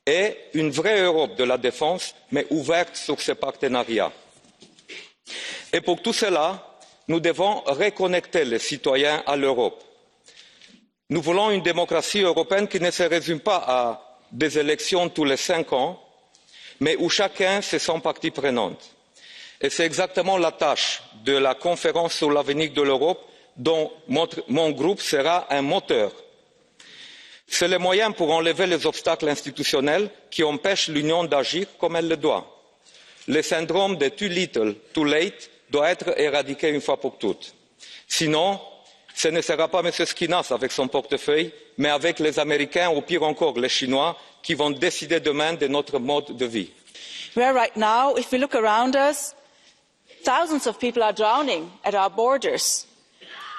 Speaker 2: et une vraie Europe de la défense, mais ouverte sur ces partenariats. Et pour tout cela, nous devons reconnecter les citoyens à l'Europe. Nous voulons une démocratie européenne qui ne se résume pas à des élections tous les 5 ans, mais où chacun se sent partie prenante. Et c'est exactement la tâche de la conférence sur l'avenir de l'Europe dont mon groupe sera un moteur. C'est le moyen pour enlever les obstacles institutionnels qui empêchent l'Union d'agir comme elle le doit. Le syndrome de too little, too late doit être éradiqué une fois pour toutes. Sinon, ce ne sera pas M. Skinas avec son portefeuille, mais avec les Américains ou pire encore les Chinois qui vont décider demain de notre mode de vie.
Speaker 7: Where right now, if we look around us, thousands of people are drowning at our borders.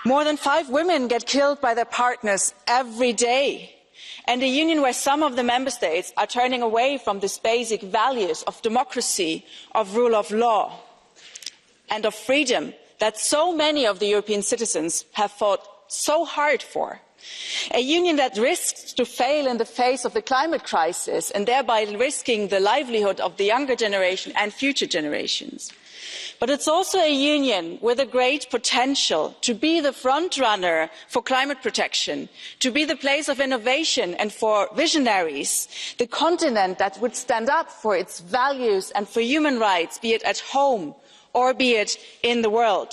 Speaker 7: More than 5 women get killed by their partners every day. And a union where some of the member states are turning away from these basic values of democracy, of rule of law, and of freedom that so many of the European citizens have fought so hard for. A union that risks to fail in the face of the climate crisis and thereby risking the livelihood of the younger generation and future generations. But it's also a union with a great potential to be the front runner for climate protection, to be the place of innovation and for visionaries, the continent that would stand up for its values and for human rights, be it at home or be it in the world.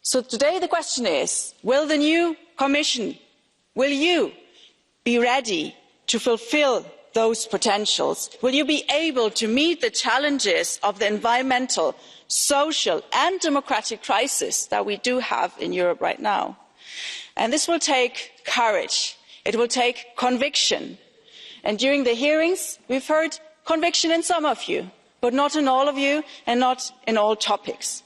Speaker 7: So today the question is, will the new Commission, will you be ready to fulfill those potentials? Will you be able to meet the challenges of the environmental, social and democratic crisis that we do have in Europe right now? And this will take courage. It will take conviction. And during the hearings, we've heard conviction in some of you, but not in all of you and not in all topics.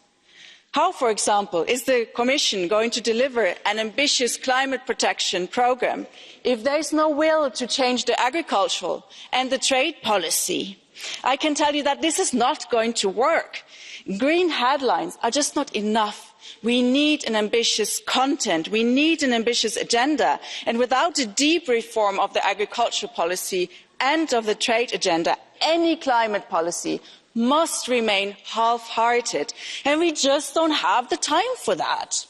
Speaker 7: How, for example, is the Commission going to deliver an ambitious climate protection programme if there is no will to change the agricultural and the trade policy? I can tell you that this is not going to work. Green headlines are just not enough. We need an ambitious content. We need an ambitious agenda. And without a deep reform of the agricultural policy and of the trade agenda, any climate policy must remain half-hearted. And we just don't have the time for that.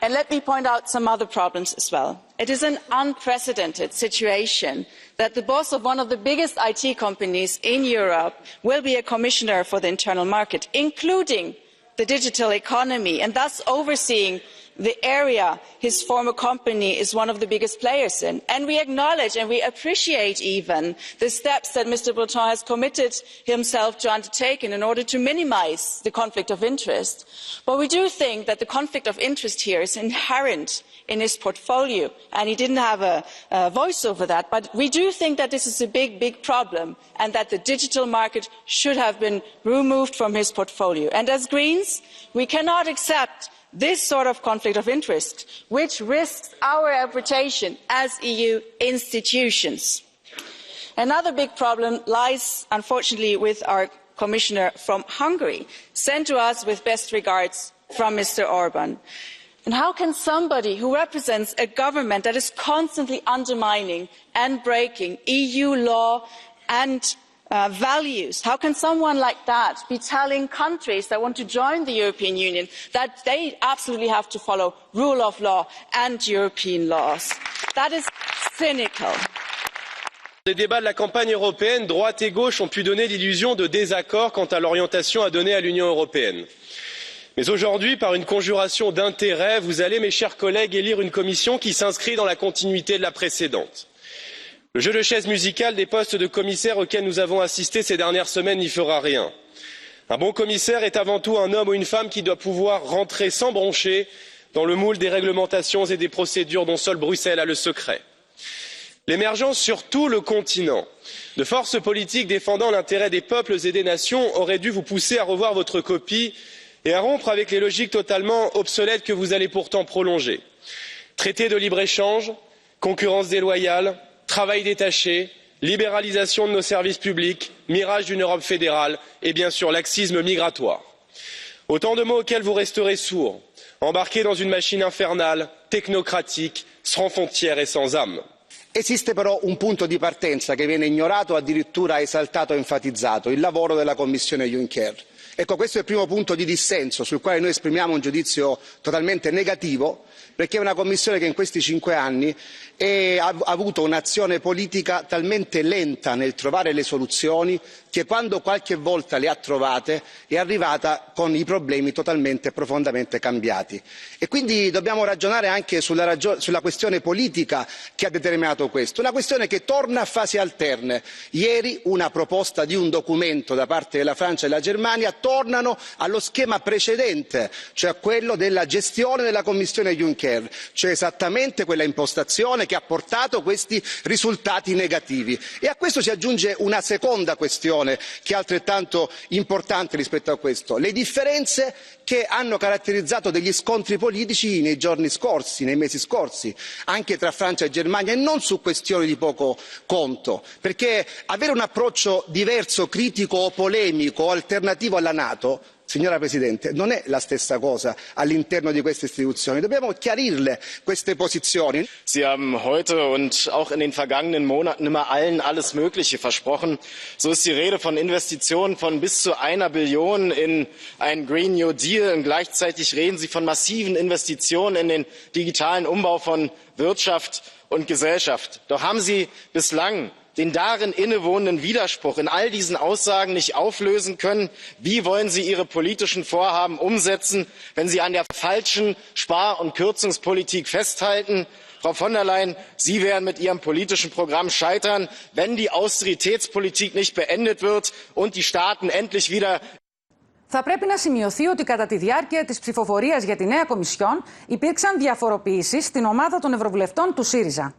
Speaker 7: And let me point out some other problems as well. It is an unprecedented situation that the boss of one of the biggest IT companies in Europe will be a commissioner for the internal market, including the digital economy, and thus overseeing the area his former company is one of the biggest players in. And we acknowledge and we appreciate even the steps that Mr. Breton has committed himself to undertaking in order to minimise the conflict of interest. But we do think that the conflict of interest here is inherent in his portfolio, and he didn't have a voice over that. But we do think that this is a big, big problem and that the digital market should have been removed from his portfolio. And as Greens, we cannot accept this sort of conflict of interest, which risks our reputation as EU institutions. Another big problem lies, unfortunately, with our Commissioner from Hungary, sent to us with best regards from Mr. Orban. And how can somebody who represents a government that is constantly undermining and breaking EU law and values, how can someone like that be telling countries that want to join the European Union that they absolutely have to follow rule of law and European laws? That is cynical.
Speaker 8: Les débats de la campagne européenne, droite et gauche ont pu donner l'illusion de désaccord quant à l'orientation à donner à l'Union européenne. Mais aujourd'hui, par une conjuration d'intérêts, vous allez, mes chers collègues, élire une commission qui s'inscrit dans la continuité de la précédente. Le jeu de chaises musicales des postes de commissaires auxquels nous avons assisté ces dernières semaines n'y fera rien. Un bon commissaire est avant tout un homme ou une femme qui doit pouvoir rentrer sans broncher dans le moule des réglementations et des procédures dont seule Bruxelles a le secret. L'émergence sur tout le continent de forces politiques défendant l'intérêt des peuples et des nations aurait dû vous pousser à revoir votre copie et à rompre avec les logiques totalement obsolètes que vous allez pourtant prolonger. Traité de libre-échange, concurrence déloyale, travail détaché, libéralisation de nos services publics, mirage d'une Europe fédérale et bien sûr laxisme migratoire. Autant de mots auxquels vous resterez sourds, embarqués dans une machine infernale, technocratique, sans frontières et sans âme.
Speaker 9: Esiste però un punto di partenza che viene ignorato, addirittura esaltato e enfatizzato, il lavoro della Commissione Juncker. Ecco, questo è il primo punto di dissenso sul quale noi esprimiamo un giudizio totalmente negativo, perché è una Commissione che in questi 5 anni ha avuto un'azione politica talmente lenta nel trovare le soluzioni che quando qualche volta le ha trovate è arrivata con i problemi totalmente e profondamente cambiati. E quindi dobbiamo ragionare anche sulla questione politica che ha determinato questo, una questione che torna a fasi alterne. Ieri una proposta di un documento da parte della Francia e della Germania tornano allo schema precedente, cioè a quello della gestione della Commissione Juncker, cioè esattamente quella impostazione che ha portato questi risultati negativi. E a questo si aggiunge una seconda questione che è altrettanto importante rispetto a questo: le differenze che hanno caratterizzato degli scontri politici nei giorni scorsi, nei mesi scorsi, anche tra Francia e Germania, e non su questioni di poco conto, perché avere un approccio diverso, critico o polemico o alternativo alla Nato, signora Presidente, non è la stessa cosa all'interno di queste istituzioni. Dobbiamo chiarirle queste posizioni.
Speaker 10: Sie haben heute und auch in den vergangenen Monaten immer allen alles Mögliche versprochen. So ist die Rede von Investitionen von bis zu 1 Billion in einen Green New Deal und gleichzeitig reden Sie von massiven Investitionen in den digitalen Umbau von Wirtschaft und Gesellschaft. Doch haben Sie bislang den darin innewohnenden Widerspruch in all diesen Aussagen nicht auflösen können? Wie wollen Sie Ihre politischen Vorhaben umsetzen, wenn Sie an der falschen Spar- und Kürzungspolitik festhalten? Frau von der Leyen, Sie werden mit Ihrem politischen Programm scheitern, wenn die Austeritätspolitik nicht beendet wird und die Staaten endlich wieder
Speaker 1: Θα πρέπει να σημειωθεί ότι κατά τη διάρκεια της ψηφοφορίας για τη νέα Κομισιόν υπήρξαν διαφοροποιήσεις στην ομάδα των Ευρωβουλευτών του ΣΥΡΙΖΑ.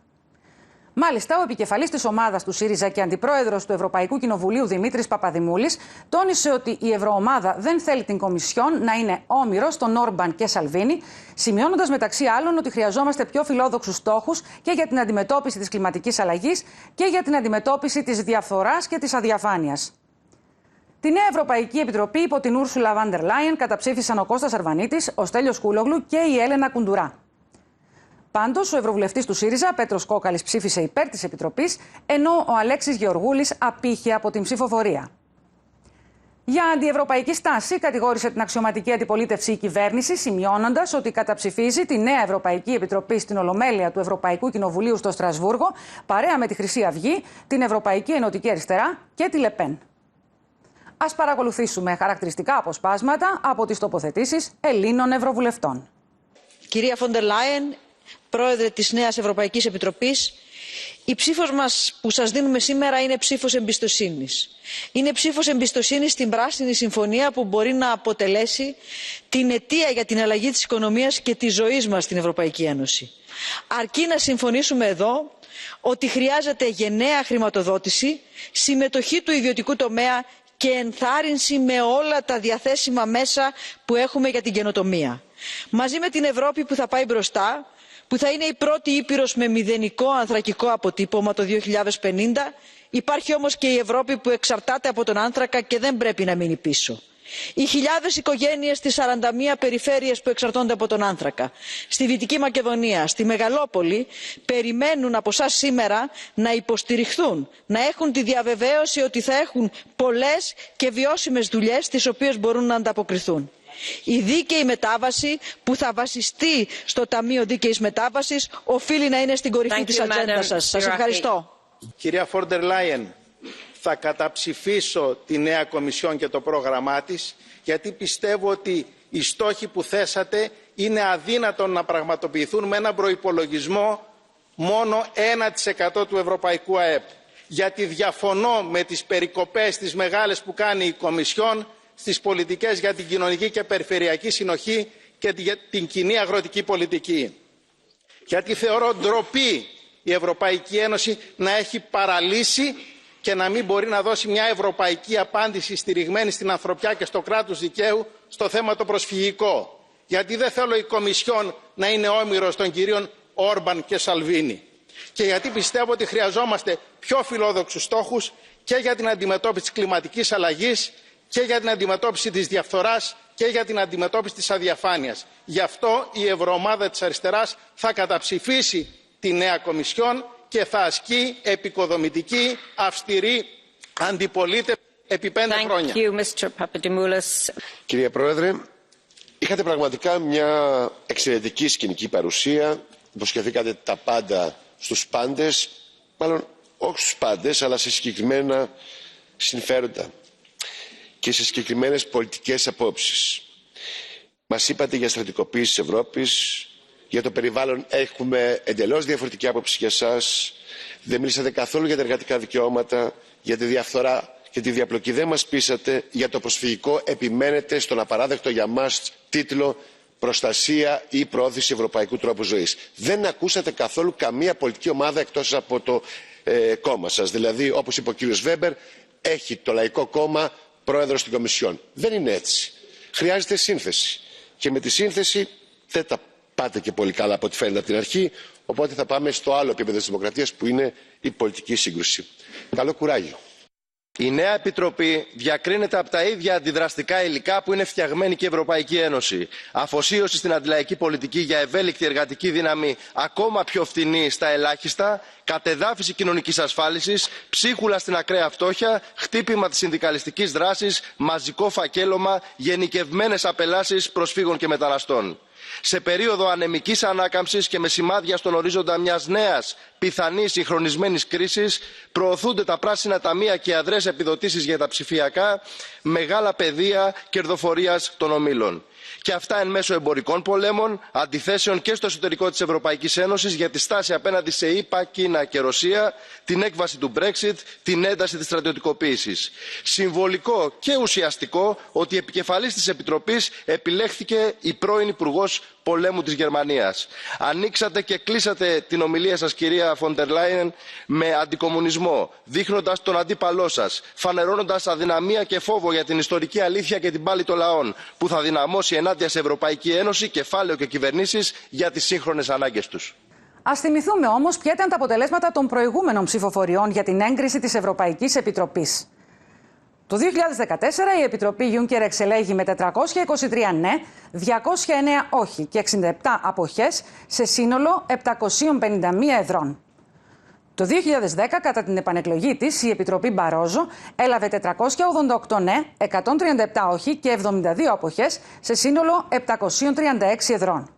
Speaker 1: Μάλιστα, ο επικεφαλής της ομάδας του ΣΥΡΙΖΑ και αντιπρόεδρος του Ευρωπαϊκού Κοινοβουλίου Δημήτρης Παπαδημούλης τόνισε ότι η Ευρωομάδα δεν θέλει την Κομισιόν να είναι όμηρος των Όρμπαν και Σαλβίνη, σημειώνοντας μεταξύ άλλων ότι χρειαζόμαστε πιο φιλόδοξους στόχους και για την αντιμετώπιση της κλιματικής αλλαγής και για την αντιμετώπιση της διαφθοράς και της αδιαφάνειας. Τη νέα Ευρωπαϊκή Επιτροπή υπό την Ούρσουλα Λάιεν καταψήφισαν ο Κώστας Αρβανίτης, ο Στέλιος Κούλογλου και η Έλενα Κουντουρά. Πάντως, ο Ευρωβουλευτής του ΣΥΡΙΖΑ, Πέτρος Κόκαλης, ψήφισε υπέρ της Επιτροπής, ενώ ο Αλέξης Γεωργούλης απήχε από την ψηφοφορία. Για αντιευρωπαϊκή στάση, κατηγόρησε την αξιωματική αντιπολίτευση η κυβέρνηση, σημειώνοντας ότι καταψηφίζει τη νέα Ευρωπαϊκή Επιτροπή στην Ολομέλεια του Ευρωπαϊκού Κοινοβουλίου στο Στρασβούργο, παρέα με τη Χρυσή Αυγή, την Ευρωπαϊκή Ενωτική Αριστερά και τη Λεπέν. Ας παρακολουθήσουμε χαρακτηριστικά αποσπάσματα από τις τοποθετήσεις Ελλήνων Ευρωβουλευτών.
Speaker 11: Κυρία Φοντερ Λάιεν, Πρόεδρε της Νέας Ευρωπαϊκής Επιτροπής, η ψήφος μας που σας δίνουμε σήμερα είναι ψήφος εμπιστοσύνης. Είναι ψήφος εμπιστοσύνης στην Πράσινη Συμφωνία που μπορεί να αποτελέσει την αιτία για την αλλαγή της οικονομίας και της ζωής μας στην Ευρωπαϊκή Ένωση. Αρκεί να συμφωνήσουμε εδώ ότι χρειάζεται γενναία χρηματοδότηση, συμμετοχή του ιδιωτικού τομέα και ενθάρρυνση με όλα τα διαθέσιμα μέσα που έχουμε για την καινοτομία. Μαζί με την Ευρώπη που θα πάει μπροστά, που θα είναι η πρώτη ήπειρος με μηδενικό ανθρακικό αποτύπωμα το 2050, υπάρχει όμως και η Ευρώπη που εξαρτάται από τον άνθρακα και δεν πρέπει να μείνει πίσω. Οι χιλιάδες οικογένειες στις 41 περιφέρειες που εξαρτώνται από τον άνθρακα, στη Δυτική Μακεδονία, στη Μεγαλόπολη, περιμένουν από εσάς σήμερα να υποστηριχθούν, να έχουν τη διαβεβαίωση ότι θα έχουν πολλές και βιώσιμες δουλειές στις οποίες μπορούν να ανταποκριθούν. Η δίκαιη μετάβαση που θα βασιστεί στο Ταμείο Δίκαιης Μετάβασης οφείλει να είναι στην κορυφή της ατζέντας σας. Σας ευχαριστώ.
Speaker 12: Κυρία Φόντερ Λάιεν, θα καταψηφίσω τη νέα Κομισιόν και το πρόγραμμά της, γιατί πιστεύω ότι οι στόχοι που θέσατε είναι αδύνατον να πραγματοποιηθούν με έναν προϋπολογισμό μόνο 1% του Ευρωπαϊκού ΑΕΠ. Γιατί διαφωνώ με τις περικοπές τις μεγάλες που κάνει η Κομισιόν στις πολιτικές για την κοινωνική και περιφερειακή συνοχή και την κοινή αγροτική πολιτική. Γιατί θεωρώ ντροπή η Ευρωπαϊκή Ένωση να έχει παραλύσει και να μην μπορεί να δώσει μια ευρωπαϊκή απάντηση στηριγμένη στην ανθρωπιά και στο κράτος δικαίου στο θέμα το προσφυγικό. Γιατί δεν θέλω η Κομισιόν να είναι όμηρος των κυρίων Όρμπαν και Σαλβίνη. Και γιατί πιστεύω ότι χρειαζόμαστε πιο φιλόδοξους στόχους και για την αντιμετώπιση της κλιματικής αλλαγής και για την αντιμετώπιση της διαφθοράς και για την αντιμετώπιση της αδιαφάνειας. Γι' αυτό η Ευρωομάδα της Αριστεράς θα καταψηφίσει τη νέα Κομισιόν και θα ασκεί επικοδομητική, αυστηρή αντιπολίτευση επί 5 χρόνια.
Speaker 13: Κύριε Πρόεδρε, είχατε πραγματικά μια εξαιρετική σκηνική παρουσία. Υποσχεθήκατε τα πάντα στους πάντες, μάλλον όχι στους πάντες, αλλά σε συγκεκριμένα συμφέροντα και σε συγκεκριμένες πολιτικές απόψεις. Μας είπατε για στρατικοποίηση της Ευρώπης, για το περιβάλλον έχουμε εντελώς διαφορετική άποψη για εσάς. Δεν μιλήσατε καθόλου για τα εργατικά δικαιώματα, για τη διαφθορά και τη διαπλοκή. Δεν μας πείσατε για το προσφυγικό. Επιμένετε στον απαράδεκτο για μας τίτλο «Προστασία ή προώθηση ευρωπαϊκού τρόπου ζωής». Δεν ακούσατε καθόλου καμία πολιτική ομάδα εκτός από το κόμμα σας. Δηλαδή, όπως είπε ο κύριος Βέμπερ, έχει το Λαϊκό Κόμμα πρόεδρο στην Κομισιόν. Δεν είναι έτσι. Χρειάζεται σύνθεση. Και με τη σύνθεση δεν τα πάτε και πολύ καλά από ό,τι φαίνεται από την αρχή. Οπότε θα πάμε στο άλλο επίπεδο της δημοκρατίας που είναι η πολιτική σύγκρουση. Καλό κουράγιο.
Speaker 14: Η νέα Επιτροπή διακρίνεται από τα ίδια αντιδραστικά υλικά που είναι φτιαγμένη και η Ευρωπαϊκή Ένωση. Αφοσίωση στην αντιλαϊκή πολιτική για ευέλικτη εργατική δύναμη ακόμα πιο φτηνή στα ελάχιστα, κατεδάφιση κοινωνικής ασφάλισης, ψίχουλα στην ακραία φτώχεια, χτύπημα της συνδικαλιστικής δράσης, μαζικό φακέλωμα, γενικευμένες απελάσεις προσφύγων και μεταναστών. Σε περίοδο ανεμικής ανάκαμψης και με σημάδια στον ορίζοντα μιας νέας πιθανής συγχρονισμένης κρίσης, προωθούνται τα πράσινα ταμεία και αδρές επιδοτήσεις για τα ψηφιακά, μεγάλα πεδία κερδοφορίας των ομίλων. Και αυτά εν μέσω εμπορικών πολέμων, αντιθέσεων και στο εσωτερικό της Ευρωπαϊκής Ένωσης για τη στάση απέναντι σε ΗΠΑ, Κίνα και Ρωσία, την έκβαση του Brexit, την ένταση της στρατιωτικοποίησης. Συμβολικό και ουσιαστικό ότι επικεφαλής της Επιτροπής επιλέχθηκε η πρώην Υπουργός Πολέμου της Γερμανίας. Ανοίξατε και κλείσατε την ομιλία σας, κυρία Φοντερ Λάιεν, με αντικομουνισμό, δείχνοντας τον αντίπαλό σας, φανερώνοντας αδυναμία και φόβο για την ιστορική αλήθεια και την πάλη των λαών, που θα δυναμώσει ενάντια σε Ευρωπαϊκή Ένωση, κεφάλαιο και κυβερνήσεις για τις σύγχρονες ανάγκες τους.
Speaker 1: Ας θυμηθούμε όμως ποια ήταν τα αποτελέσματα των προηγούμενων ψηφοφοριών για την έγκριση της Ευρωπαϊκής Επιτροπής. Το 2014 η Επιτροπή Γιούνκερ εξελέγει με 423 ναι, 209 όχι και 67 αποχές σε σύνολο 751 εδρών. Το 2010, κατά την επανεκλογή της, η Επιτροπή Μπαρόζο έλαβε 488 ναι, 137 όχι και 72 αποχές σε σύνολο 736 εδρών.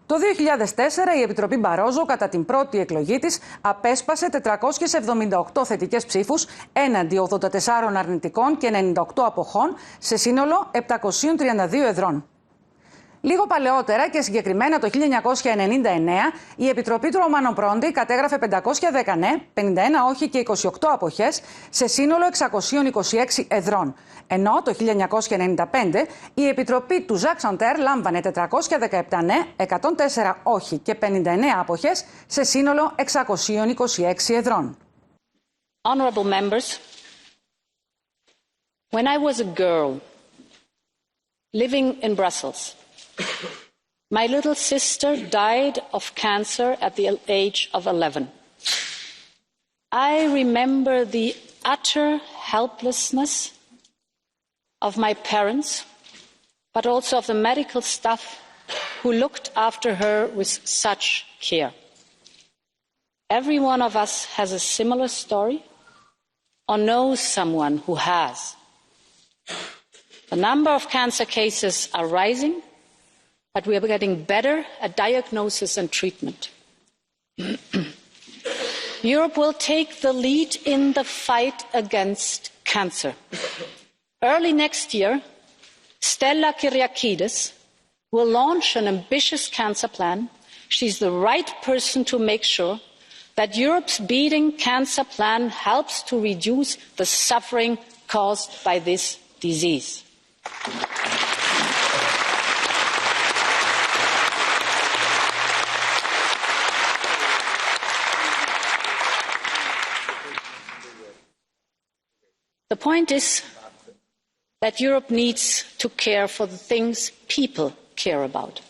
Speaker 1: Το 2004 η Επιτροπή Μπαρόζο κατά την πρώτη εκλογή της απέσπασε 478 θετικές ψήφους έναντι 84 αρνητικών και 98 αποχών σε σύνολο 732 εδρών. Λίγο παλαιότερα και συγκεκριμένα το 1999 η Επιτροπή του Ρωμάνο Πρόντι κατέγραφε 510 ναι, 51 όχι και 28 αποχές σε σύνολο 626 εδρών. Ενώ το 1995 η Επιτροπή του Ζαν Κλωντ λάμβανε 417 ναι, 104 όχι και 59 αποχές σε σύνολο 626 εδρών.
Speaker 3: Honorable members, when I was a girl living in Brussels, my little sister died of cancer at the age of 11. I remember the utter helplessness of my parents, but also of the medical staff who looked after her with such care. Every one of us has a similar story or knows someone who has. The number of cancer cases are rising, but we are getting better at diagnosis and treatment. Europe will take the lead in the fight against cancer. Early next year, Stella Kyriakides will launch an ambitious cancer plan. She's the right person to make sure that Europe's Beating Cancer Plan helps to reduce the suffering caused by this disease. The point is that Europe needs to care for the things people care about.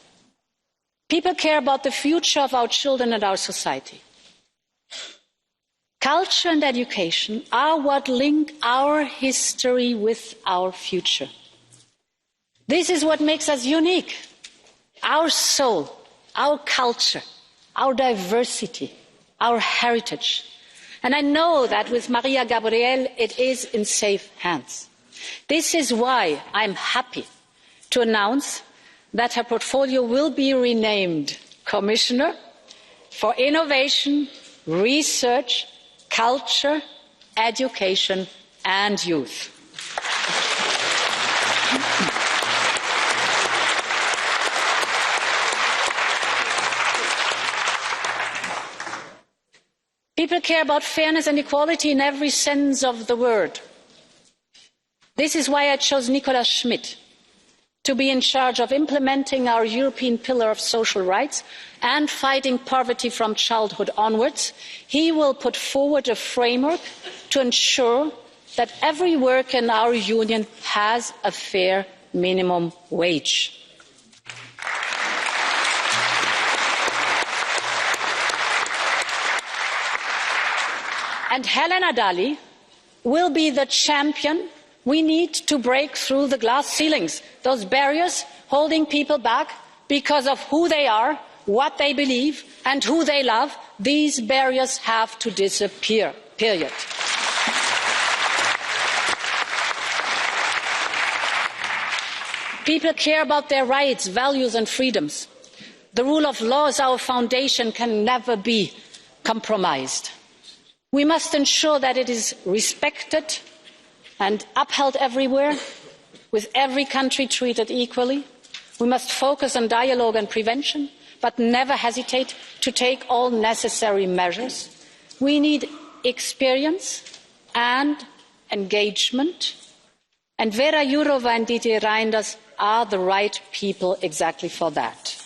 Speaker 3: People care about the future of our children and our society. Culture and education are what link our history with our future. This is what makes us unique. Our soul, our culture, our diversity, our heritage. And I know that with Maria Gabriel it is in safe hands. This is why I'm happy to announce that her portfolio will be renamed Commissioner for Innovation, Research, Culture, Education and Youth. People care about fairness and equality in every sense of the word. This is why I chose Nicolas Schmit to be in charge of implementing our European Pillar of Social Rights and fighting poverty from childhood onwards. He will put forward a framework to ensure that every worker in our union has a fair minimum wage. And Helena Dalli will be the champion we need to break through the glass ceilings, those barriers holding people back because of who they are, what they believe and who they love. These barriers have to disappear, period. People care about their rights, values and freedoms. The rule of law is our foundation, can never be compromised. We must ensure that it is respected and upheld everywhere, with every country treated equally. We must focus on dialogue and prevention, but never hesitate to take all necessary measures. We need experience and engagement. And Vera Jourova and Didier Reinders are the right people exactly for that.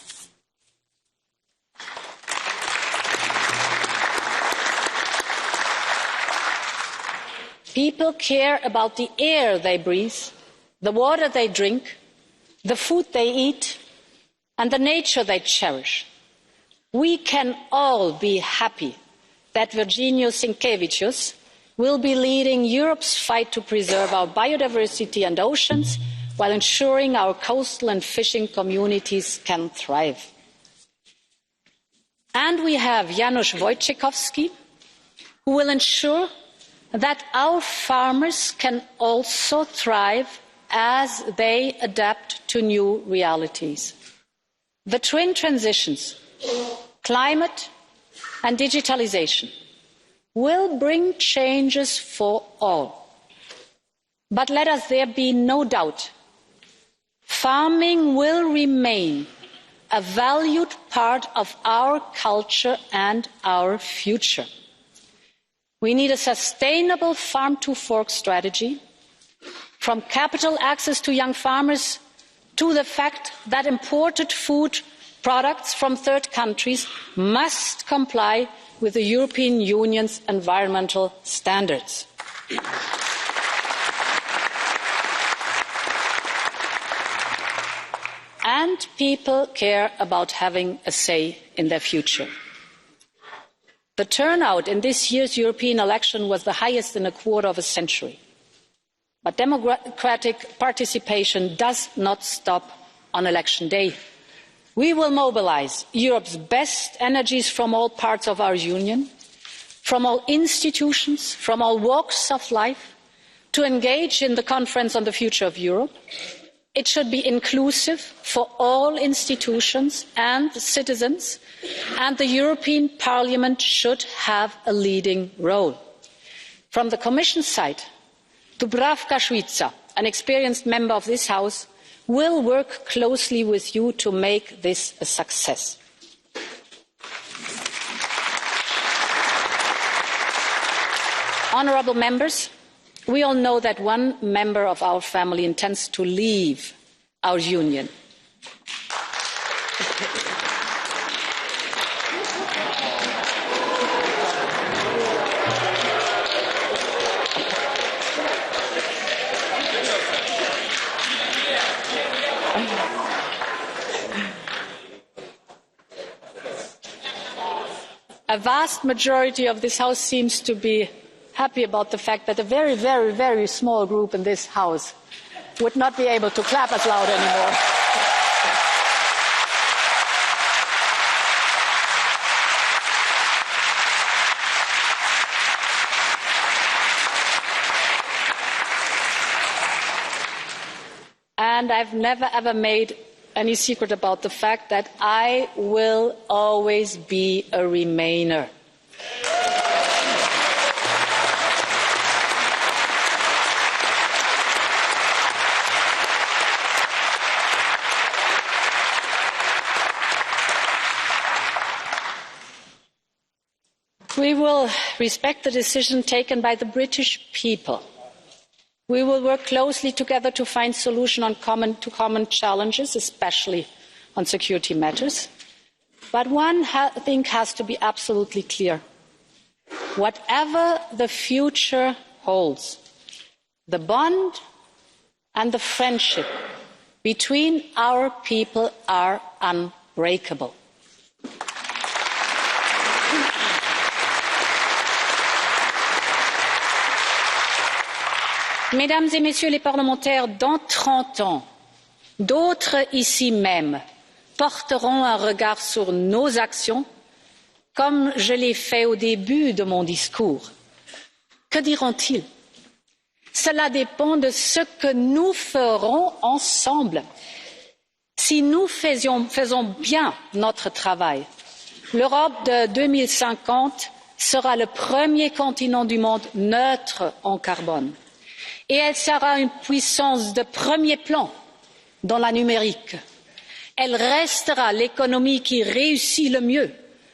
Speaker 3: People care about the air they breathe, the water they drink, the food they eat, and the nature they cherish. We can all be happy that Virginijus Sinkevičius will be leading Europe's fight to preserve our biodiversity and oceans while ensuring our coastal and fishing communities can thrive. And we have Janusz Wojciechowski, who will ensure that our farmers can also thrive as they adapt to new realities. The twin transitions, climate and digitalization, will bring changes for all. But let us there be no doubt, farming will remain a valued part of our culture and our future. We need a sustainable farm-to-fork strategy, from capital access to young farmers to the fact that imported food products from third countries must comply with the European Union's environmental standards. And people care about having a say in their future. The turnout in this year's European election was the highest in a quarter of a century. But democratic participation does not stop on election day. We will mobilise Europe's best energies from all parts of our Union, from all institutions, from all walks of life, to engage in the Conference on the Future of Europe. It should be inclusive for all institutions and citizens, and the European Parliament should have a leading role. From the Commission side, Dubravka Šuica, an experienced member of this House, will work closely with you to make this a success. Honourable members, we all know that one member of our family intends to leave our Union. A vast majority of this House seems to be happy about the fact that a very, very, very small group in this House would not be able to clap as loud anymore. And I've never ever made any secret about the fact that I will always be a Remainer. We will respect the decision taken by the British people. We will work closely together to find solutions to common challenges, especially on security matters. But one thing has to be absolutely clear. Whatever the future holds, the bond and the friendship between our people are unbreakable. Mesdames et Messieurs les parlementaires, dans 30 ans, d'autres ici même porteront un regard sur nos actions, comme je l'ai fait au début de mon discours. Que diront-ils? Cela dépend de ce que nous ferons ensemble. Si nous faisons bien notre travail, l'Europe de 2050 sera le premier continent du monde neutre en carbone. Et elle sera une puissance de premier plan dans la numérique. Elle restera l'économie qui réussit le mieux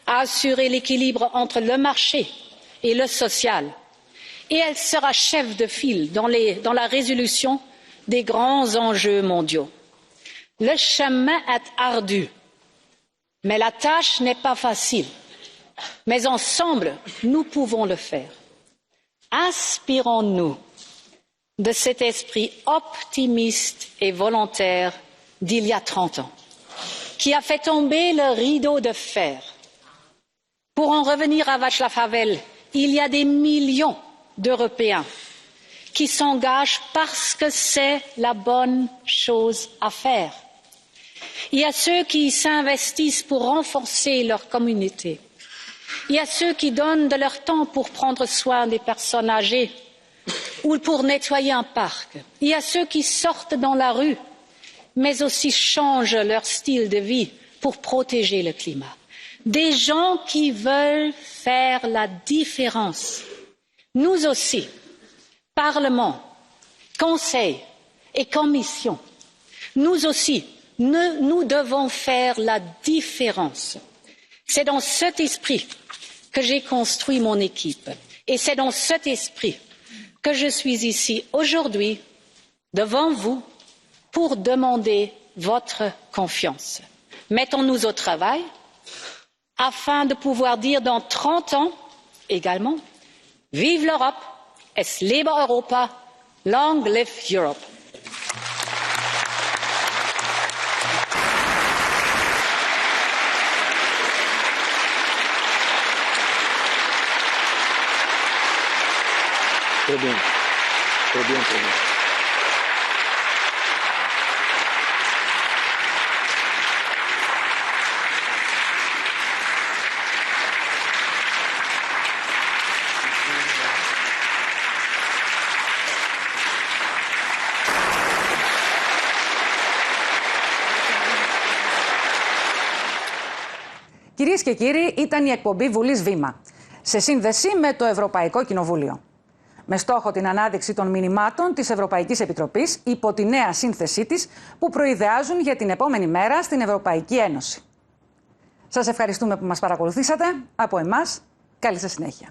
Speaker 3: à assurer l'équilibre entre le marché et le social. Et elle sera chef de file dans la résolution des grands enjeux mondiaux. Le chemin est ardu, mais la tâche n'est pas facile. Mais ensemble, nous pouvons le faire. Inspirons-nous de cet esprit optimiste et volontaire d'il y a 30 ans, qui a fait tomber le rideau de fer. Pour en revenir à Václav Havel, il y a des millions d'Européens qui s'engagent parce que c'est la bonne chose à faire. Il y a ceux qui s'investissent pour renforcer leur communauté. Il y a ceux qui donnent de leur temps pour prendre soin des personnes âgées ou pour nettoyer un parc. Il y a ceux qui sortent dans la rue, mais aussi changent leur style de vie pour protéger le climat. Des gens qui veulent faire la différence. Nous aussi, Parlement, Conseil et Commission, nous aussi, nous devons faire la différence. C'est dans cet esprit que j'ai construit mon équipe et c'est dans cet esprit que je suis ici aujourd'hui devant vous pour demander votre confiance. Mettons-nous au travail afin de pouvoir dire dans 30 ans également Vive l'Europe, es lebe Europa, long live Europe.
Speaker 2: Très bien. Très bien, très bien.
Speaker 1: Κυρίες και κύριοι, ήταν η εκπομπή Βουλής Βήμα, σε σύνδεση με το Ευρωπαϊκό Κοινοβούλιο. Με στόχο την ανάδειξη των μηνυμάτων της Ευρωπαϊκής Επιτροπής υπό τη νέα σύνθεσή της που προειδεάζουν για την επόμενη μέρα στην Ευρωπαϊκή Ένωση. Σας ευχαριστούμε που μας παρακολουθήσατε. Από εμάς, καλή σας συνέχεια.